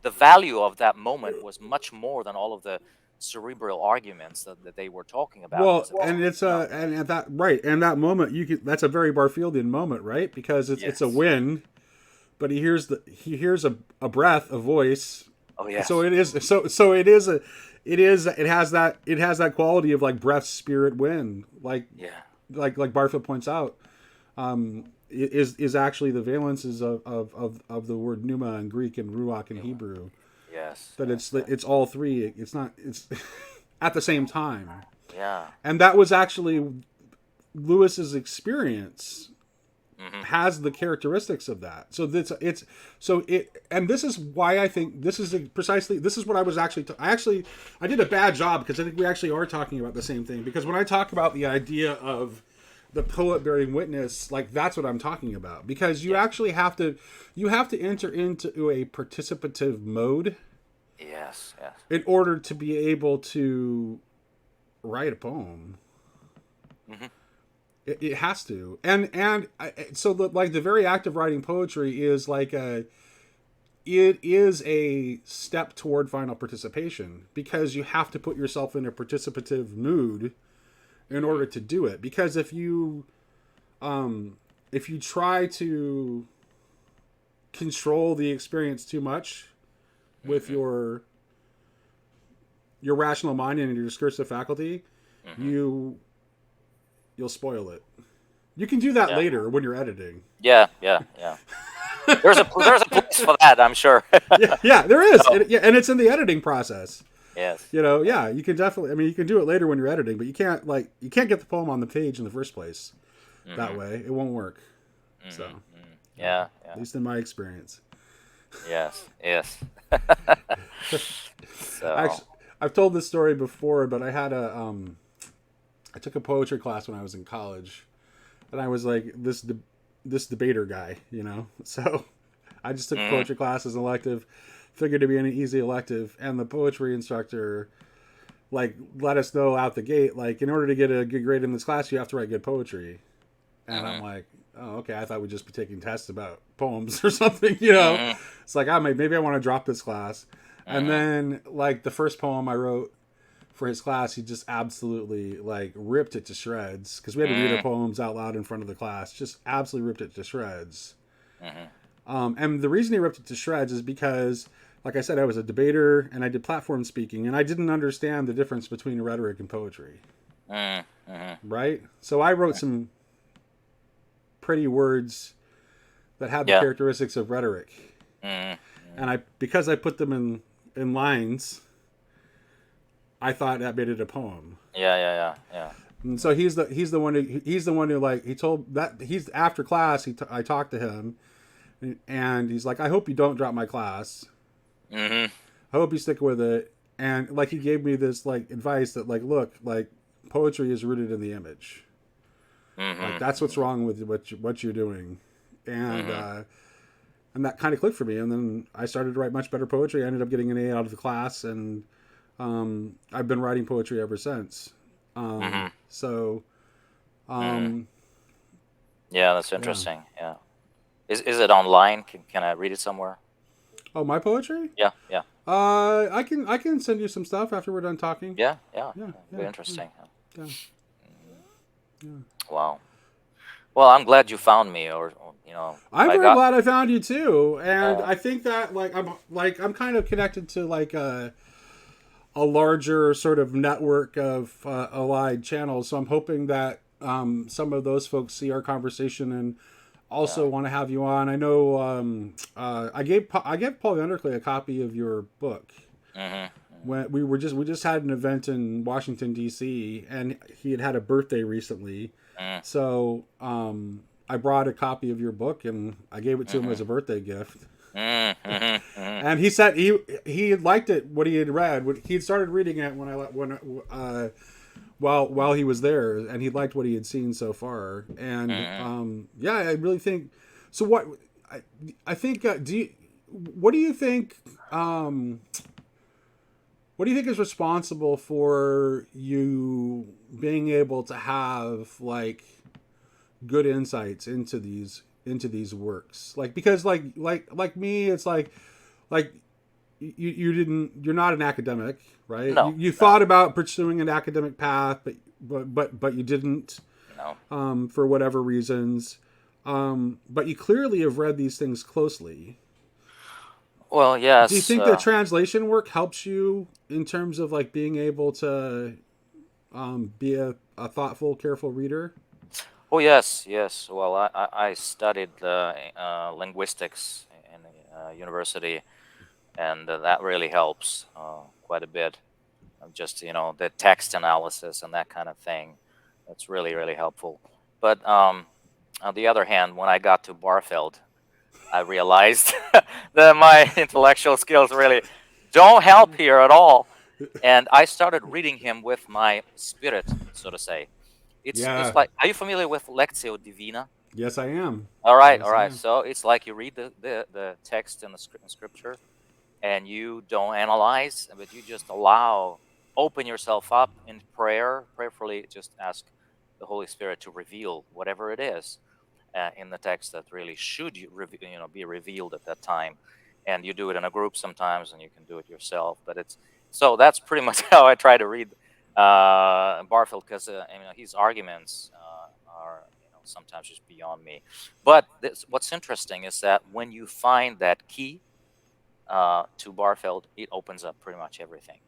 S2: the value of that moment was much more than all of the cerebral arguments that they were talking about.
S1: Well, and it's and at that right, and that moment that's a very Barfieldian moment, right? Because it's a wind, but he hears a breath, a voice.
S2: Oh yes.
S1: So it has that quality of like breath, spirit, wind, like Barfield points out. Is actually the valences of the word pneuma in Greek and ruach in Hebrew.
S2: Yes.
S1: But it's all three. It's at the same time.
S2: Yeah.
S1: And that was actually Lewis's experience has the characteristics of that. So and this is why I think this is what I was actually I did a bad job because I think we actually are talking about the same thing, because when I talk about the idea of the poet bearing witness, like that's what I'm talking about, because you actually have to enter into a participative mode.
S2: Yes.
S1: In order to be able to write a poem. Mm-hmm. It has to, so the very act of writing poetry is it is a step toward final participation, because you have to put yourself in a participative mood in order to do it. Because if you try to control the experience too much with your rational mind and your discursive faculty, you'll spoil it. You can do that later when you're editing.
S2: Yeah. There's a place for that, I'm sure.
S1: yeah, there is. Oh. And it's in the editing process.
S2: Yes.
S1: You can definitely. I mean, you can do it later when you're editing, but you can't get the poem on the page in the first place. That way, it won't work. So.
S2: Yeah.
S1: At least in my experience.
S2: Yes. So.
S1: Actually, I've told this story before, but I had I took a poetry class when I was in college, and I was like this debater guy, So I just took poetry class as an elective, figured to be an easy elective, and the poetry instructor let us know out the gate, in order to get a good grade in this class, you have to write good poetry. And I'm like, oh, okay, I thought we'd just be taking tests about poems or something, you know.
S2: Mm-hmm.
S1: It's like, maybe I want to drop this class. And
S2: Mm-hmm.
S1: then, like, the first poem I wrote for his class, he just absolutely, like, ripped it to shreds. Because we had to read our poems out loud in front of the class. Just absolutely ripped it to shreds.
S2: Mm-hmm.
S1: And the reason he ripped it to shreds is because, like I said, I was a debater and I did platform speaking. And I didn't understand the difference between rhetoric and poetry.
S2: Mm-hmm.
S1: Right? So I wrote some pretty words that had the
S2: Yeah.
S1: characteristics of rhetoric,
S2: Mm-hmm.
S1: and because I put them in lines, I thought that made it a poem.
S2: Yeah.
S1: And so he's the one who like he told that he's after class I talked to him, and he's like, I hope you don't drop my class.
S2: Mm-hmm.
S1: I hope you stick with it. And like he gave me this like advice that like, look, like poetry is rooted in the image. Like that's what's wrong with what you're doing, and that kind of clicked for me. And then I started to write much better poetry. I ended up getting an A out of the class, and I've been writing poetry ever since. So,
S2: Yeah, that's
S1: yeah.
S2: interesting. Yeah. Is it online? Can I read it somewhere?
S1: Oh, my poetry?
S2: Yeah.
S1: I can send you some stuff after we're done talking.
S2: Yeah.
S1: Yeah,
S2: Be
S1: yeah,
S2: interesting.
S1: yeah, yeah.
S2: Wow. Well, I'm glad you found me, or
S1: I'm
S2: I
S1: very
S2: got.
S1: glad I found you too, and
S2: Uh,
S1: I think that I'm kind of connected to like a larger sort of network of allied channels. So I'm hoping that some of those folks see our conversation and also
S2: yeah.
S1: want to have you on. I know I gave Paul Vanderklay a copy of your book
S2: Mm-hmm.
S1: when we just had an event in Washington D.C. and he had a birthday recently,
S2: Mm-hmm.
S1: so I brought a copy of your book and I gave it to him as a birthday gift.
S2: Mm-hmm.
S1: And he said he liked it what he had read. He had started reading it while he was there, and he liked what he had seen so far. And
S2: Mm-hmm.
S1: yeah, I really think so. I think what do you think? What do you think is responsible for you being able to have like good insights into these works? Like because like me, it's like you're not an academic, right?
S2: No,
S1: You
S2: no,
S1: thought about pursuing an academic path, but you didn't
S2: no.
S1: for whatever reasons. But you clearly have read these things closely.
S2: Well,
S1: Do you
S2: yes.
S1: think the translation work helps you in terms of like being able to be a thoughtful, careful reader?
S2: Oh, yes. Well, I studied linguistics in university, and that really helps quite a bit. Just the text analysis and that kind of thing. That's really helpful. But on the other hand, when I got to Barfeld, I realized that my intellectual skills really don't help here at all. And I started reading him with my spirit, so to say. It's
S1: Yeah.
S2: like, are you familiar with Lectio Divina?
S1: Yes, I am.
S2: All right, all
S1: Yes, I
S2: right.
S1: am.
S2: So it's like you read the text in the in scripture, and you don't analyze, but you just open yourself up in prayer, prayerfully just ask the Holy Spirit to reveal whatever it is in the text that really should be revealed at that time. And you do it in a group sometimes, and you can do it yourself. But so that's pretty much how I try to read Barfield, because his arguments are sometimes just beyond me. But what's interesting is that when you find that key to Barfeld, it opens up pretty much everything.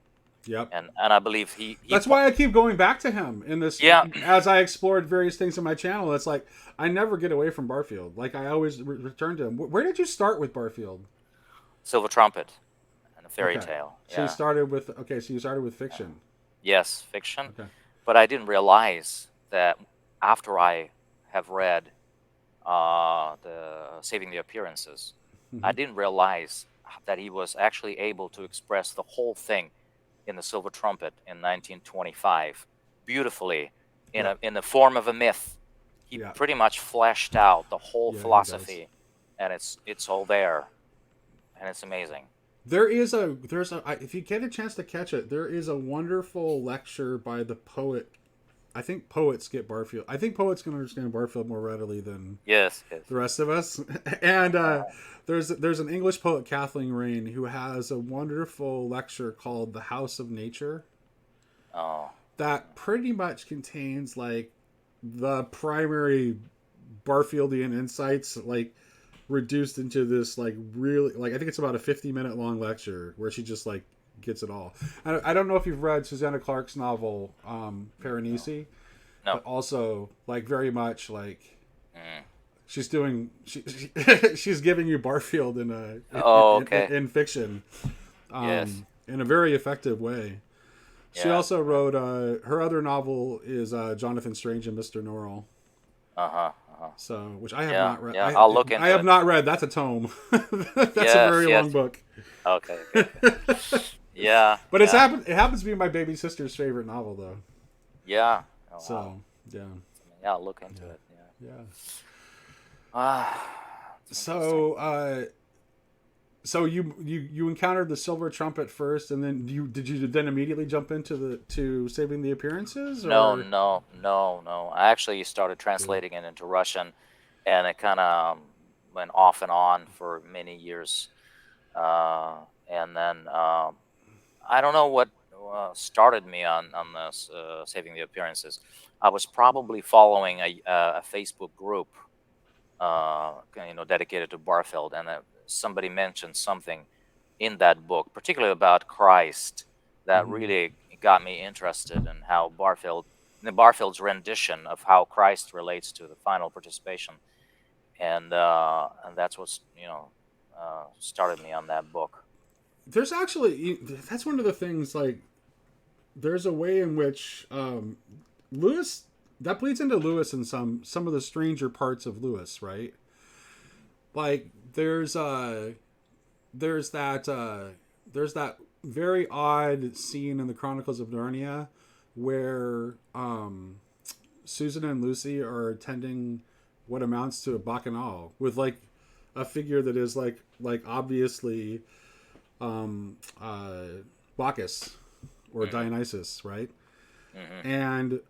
S1: Yep.
S2: And I believe
S1: That's why I keep going back to him in this
S2: yeah.
S1: as I explored various things in my channel. It's like I never get away from Barfield. Like I always return to him. Where did you start with Barfield?
S2: Silver Trumpet and a fairy
S1: Okay.
S2: tale.
S1: So you
S2: Yeah.
S1: started with So you started with fiction.
S2: Yes, fiction.
S1: Okay.
S2: But I didn't realize that after I have read the Saving the Appearances, I
S1: Mm-hmm.
S2: didn't realize that he was actually able to express the whole thing in the Silver Trumpet in 1925 beautifully
S1: Yeah.
S2: in the form of a myth. He
S1: Yeah.
S2: pretty much fleshed out the whole
S1: Yeah. He does.
S2: philosophy, and it's all there, and it's amazing.
S1: If you get a chance to catch it, there is a wonderful lecture by the poet I think poets get Barfield. I think poets can understand Barfield more readily than
S2: Yes, yes.
S1: the rest of us. And
S2: Uh-huh.
S1: there's an English poet, Kathleen Rain, who has a wonderful lecture called "The House of Nature"
S2: Oh.
S1: that pretty much contains like the primary Barfieldian insights, like reduced into this like really like I think it's about a 50-minute long lecture where she just like gets it all. I don't know if you've read Susanna Clark's novel
S2: No.
S1: Piranesi,
S2: No.
S1: but also like very much like
S2: Mm.
S1: she's doing she's giving you Barfield in
S2: Oh, okay.
S1: in fiction
S2: Yes.
S1: in a very effective way. She
S2: Yeah.
S1: also wrote her other novel is Jonathan Strange and Mr. Norrell.
S2: Uh-huh. Uh-huh.
S1: So, which I have
S2: Yeah.
S1: not read.
S2: Yeah. I'll look
S1: I
S2: into
S1: have
S2: it.
S1: not read. That's a tome. That's a
S2: Yes.
S1: very long
S2: Yes.
S1: book.
S2: Okay. Okay. Okay. Yeah.
S1: But
S2: Yeah.
S1: it happens to be my baby sister's favorite novel, though.
S2: Yeah. Oh, wow.
S1: So yeah,
S2: Yeah. I'll look into
S1: yeah,
S2: it. Yeah.
S1: yeah.
S2: It's interesting.
S1: So so you encountered the silver trumpet first, and then did you then immediately jump into the to saving the appearances,
S2: No,
S1: or
S2: no, no, no. I actually started
S1: yeah.
S2: translating it into Russian, and it kind of went off and on for many years. And then I don't know what started me on this saving the appearances. I was probably following a Facebook group, dedicated to Barfield, and somebody mentioned something in that book, particularly about Christ, that
S1: Mm-hmm.
S2: really got me interested in how Barfield's rendition of how Christ relates to the final participation, and that's what's started me on that book.
S1: There's actually that's one of the things like there's a way in which Lewis that bleeds into Lewis and some of the stranger parts of Lewis, right? Like there's that there's that very odd scene in the Chronicles of Narnia where Susan and Lucy are attending what amounts to a bacchanal with like a figure that is like obviously um, uh, Bacchus or
S2: Hmm.
S1: Dionysus, right?
S2: Hmm.
S1: And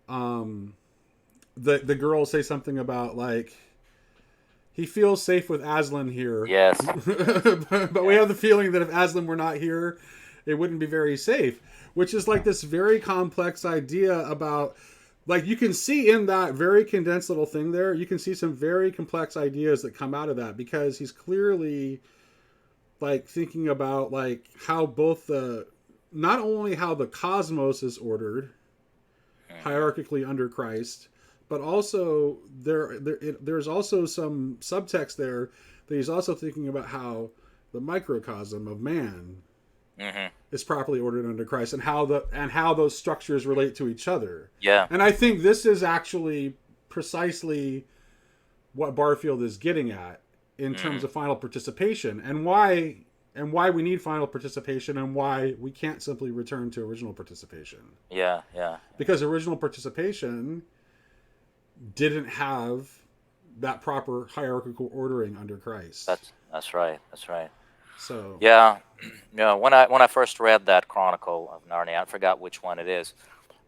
S1: the girls say something about like he feels safe with Aslan here,
S2: Yes, yes,
S1: but we
S2: yeah.
S1: have the feeling that if Aslan were not here, it wouldn't be very safe. Which is like this very complex idea about like you can see in that very condensed little thing there, you can see some very complex ideas that come out of that because he's clearly like thinking about like how both the not only how the cosmos is ordered
S2: Hmm.
S1: hierarchically under Christ, but also there's also some subtext there that he's also thinking about how the microcosm of man
S2: Hmm.
S1: is properly ordered under Christ and how those structures relate to each other.
S2: Yeah.
S1: And I think this is actually precisely what Barfield is getting at in terms
S2: Hmm.
S1: of final participation and why we need final participation and why we can't simply return to original participation.
S2: Yeah, yeah, yeah.
S1: Because original participation didn't have that proper hierarchical ordering under Christ.
S2: That's right. That's right.
S1: So,
S2: Yeah. Yeah, when I first read that Chronicle of Narnia, I forgot which one it is,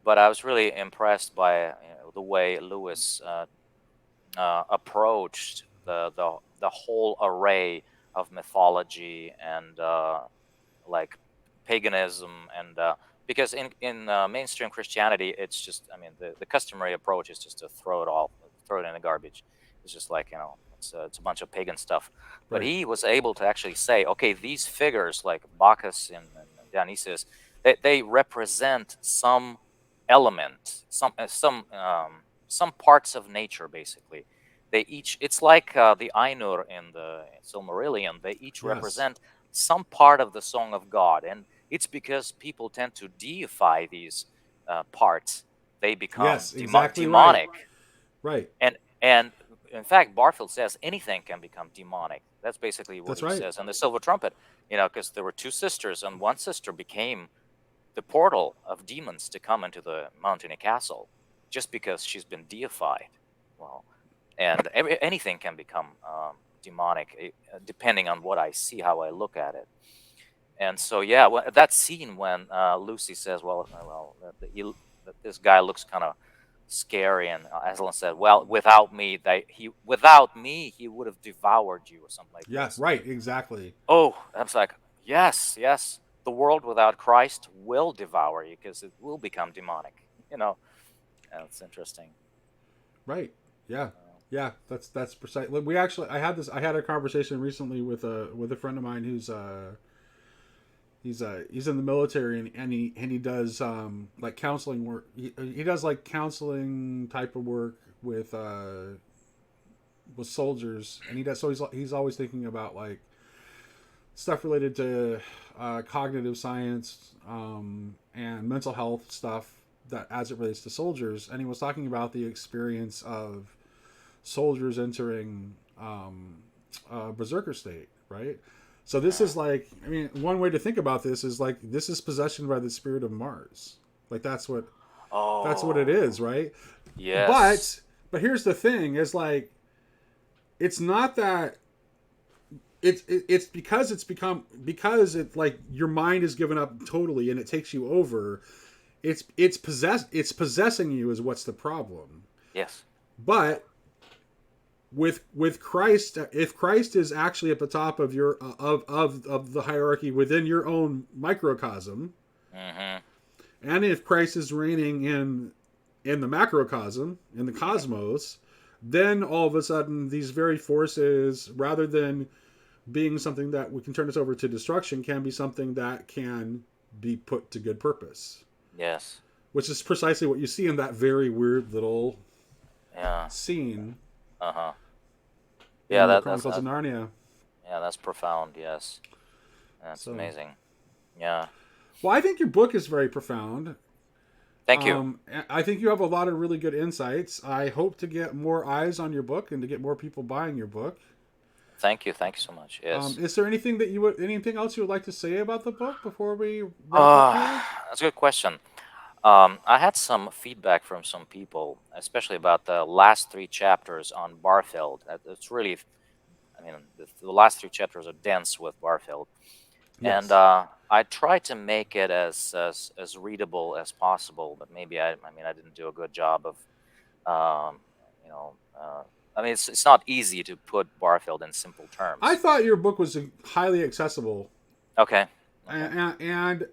S2: but I was really impressed by the way Lewis approached the whole array of mythology and like paganism and because in mainstream Christianity, it's just, I mean, the customary approach is just to throw it in the garbage. It's just like, it's a bunch of pagan stuff. But
S1: right.
S2: he was able to actually say, okay, these figures like Bacchus and Dionysius, they represent some element, some parts of nature, basically. They each, it's like the Ainur in the Silmarillion. They each
S1: Yes.
S2: represent some part of the song of God, and it's because people tend to deify these parts. They become
S1: Yes, exactly right.
S2: demonic,
S1: Right.
S2: and in fact, Barfield says anything can become demonic. That's basically what
S1: That's
S2: he
S1: right.
S2: says. And the Silver Trumpet, because there were two sisters, and one sister became the portal of demons to come into the Mountain Castle, just because she's been deified. Well, and anything can become demonic, depending on what I see, how I look at it. And so, yeah, that scene when Lucy says, "Well, this guy looks kind of scary. And Aslan said, "Well, without me, he would have devoured you," or something like
S1: Yeah,
S2: this.
S1: right, exactly.
S2: Oh, I was like, yes, yes. The world without Christ will devour you because it will become demonic. You know, that's interesting.
S1: Right. Yeah.
S2: Uh,
S1: Yeah, that's precise. We actually, I had a conversation recently with a friend of mine who's he's in the military, and he does like counseling work. He does like counseling type of work with soldiers, and he does, so he's always thinking about like stuff related to cognitive science and mental health stuff that as it relates to soldiers. And he was talking about the experience of soldiers entering berserker state, right? So this is like, I mean, one way to think about this is like this is possession by the spirit of Mars. Like that's what it
S2: oh,
S1: is, right?
S2: yes.
S1: But but here's the thing: is like it's not that it's because it's become because it's like your mind is given up totally and it takes you over. It's possessing you is what's the problem.
S2: Yes.
S1: But with Christ, if Christ is actually at the top of your of the hierarchy within your own microcosm,
S2: Mm-hmm.
S1: and if Christ is reigning in the macrocosm, in the cosmos, then all of a sudden these very forces, rather than being something that we can turn us over to destruction, can be something that can be put to good purpose,
S2: Yes.
S1: which is precisely what you see in that very weird little
S2: Yeah.
S1: scene
S2: Uh-huh. Yeah,
S1: in the
S2: that's
S1: Chronicles of Narnia.
S2: yeah, that's profound. Yes. That's
S1: So,
S2: amazing. Yeah.
S1: well, I think your book is very profound.
S2: Thank you.
S1: I think you have a lot of really good insights. I hope to get more eyes on your book and to get more people buying your book.
S2: Thank you. Thank you so much. Yes.
S1: Is there anything else you would like to say about the book before we wrap up
S2: Uh,
S1: here?
S2: that's a good question. I had some feedback from some people, especially about the last three chapters on Barfield. It's really, I mean, the last three chapters are dense with Barfield, and
S1: Yes.
S2: I tried to make it as readable as possible. But maybe I mean, I didn't do a good job of, um, you know, I mean, it's not easy to put Barfield in simple
S1: I
S2: terms.
S1: thought your book was highly accessible,
S2: Okay. Okay.
S1: and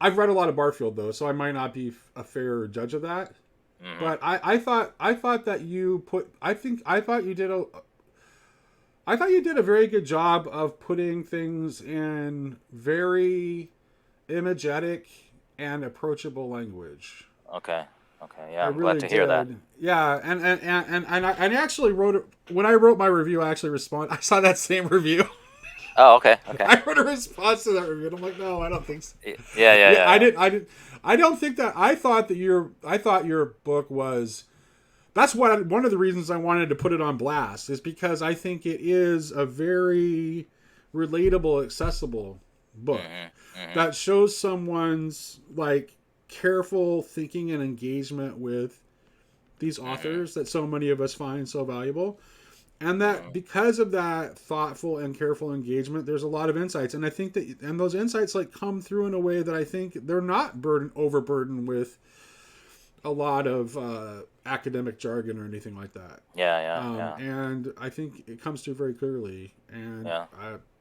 S1: I've read a lot of Barfield though, so I might not be a fair judge of that.
S2: Hmm.
S1: But I thought that you put I think I thought you did a very good job of putting things in very imagetic and approachable language.
S2: Okay. Okay.
S1: I
S2: Yeah, I'm glad
S1: really
S2: to hear that.
S1: did. Yeah, and I actually wrote it when I wrote my review. I actually respond. I saw that same review.
S2: Oh, okay. Okay.
S1: I wrote a response to that review. And I'm like, no, I don't think so.
S2: Yeah. Yeah.
S1: Yeah, I
S2: Yeah.
S1: did. I did. I don't think that. I thought your book was. That's one of the reasons I wanted to put it on blast is because I think it is a very relatable, accessible book
S2: Hmm. Hmm.
S1: that shows someone's like careful thinking and engagement with these
S2: Hmm.
S1: authors that so many of us find so valuable. And that
S2: Hmm.
S1: because of that thoughtful and careful engagement, there's a lot of insights. And I think that, and those insights like come through in a way that I think they're not overburdened with a lot of academic jargon or anything like that.
S2: Yeah. Yeah. Yeah.
S1: And I think it comes through very clearly. And
S2: Yeah.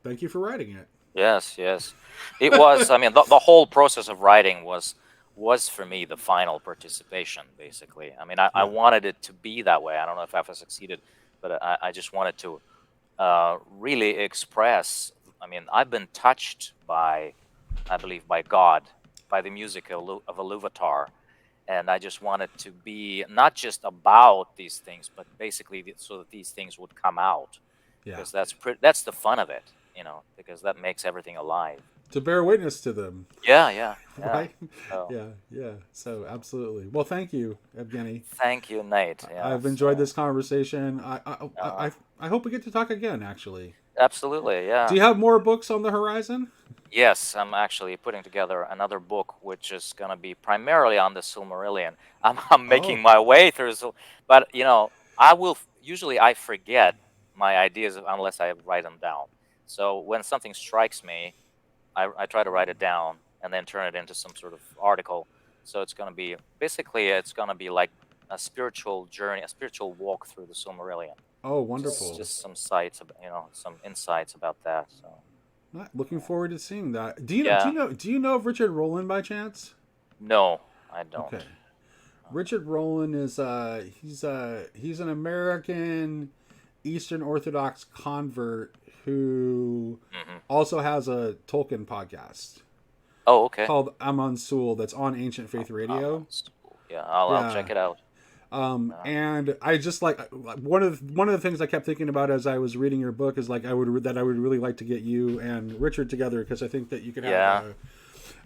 S1: thank you for writing it.
S2: Yes. Yes. It was. I mean, the whole process of writing was for me the final participation. Basically, I mean, I
S1: Yeah.
S2: wanted it to be that way. I don't know if I've succeeded, but I just wanted to really express. I mean, I've been touched by, I believe, by God, by the music of Iluvatar, and I just wanted to be not just about these things, but basically so that these things would come out,
S1: Yeah.
S2: because that's the fun of it, because that makes everything alive.
S1: To bear witness to them.
S2: Yeah, yeah, yeah.
S1: Right?
S2: So
S1: Yeah. Yeah. So absolutely. Well, thank you, Evgeny.
S2: thank you, Nate. Yeah.
S1: I've enjoyed
S2: So
S1: this conversation.
S2: uh,
S1: I hope we get to talk again. Actually,
S2: absolutely,
S1: do
S2: yeah.
S1: you have more books on the horizon?
S2: Yes, I'm actually putting together another book, which is going to be primarily on the Silmarillion. I'm making
S1: Oh,
S2: my way through, but usually I forget my ideas unless I write them down. So when something strikes me, I try to write it down and then turn it into some sort of article. So it's going to be basically it's going to be like a spiritual journey, a spiritual walk through the Silmarillion.
S1: Oh, wonderful!
S2: Just some sights, some insights about that. So
S1: Looking forward to seeing that.
S2: yeah,
S1: Do you know of Richard Rowland by chance?
S2: no, I don't.
S1: Okay. Richard Rowland is he's an American Eastern Orthodox convert who
S2: Hmm.
S1: also has a Tolkien podcast
S2: Oh, okay.
S1: called Amon Sul that's on Ancient Faith Radio.
S2: Yeah, I'll
S1: Yeah.
S2: check it out.
S1: And I just like one of the things I kept thinking about as I was reading your book is like I would really like to get you and Richard together because I think that you could have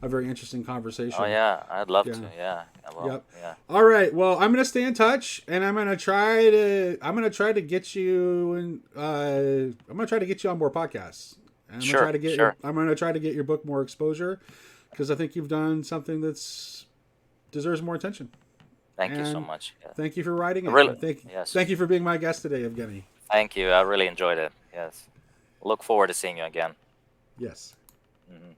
S1: a very interesting conversation.
S2: Oh yeah, I'd love to.
S1: Yeah. Yep.
S2: Yeah.
S1: All right. Well, I'm gonna stay in touch, and I'm gonna try to get you and I'm gonna try to get you on more podcasts. And
S2: Sure.
S1: I'm gonna try to get your book more exposure because I think you've done something that's deserves more attention.
S2: Thank you so
S1: And
S2: much. Yeah.
S1: thank you for writing it.
S2: Really?
S1: And
S2: Yes.
S1: thank you for being my guest today, Evgeny.
S2: Thank you. I really enjoyed it. Yes. Look forward to seeing you again.
S1: Yes.
S2: Hmm.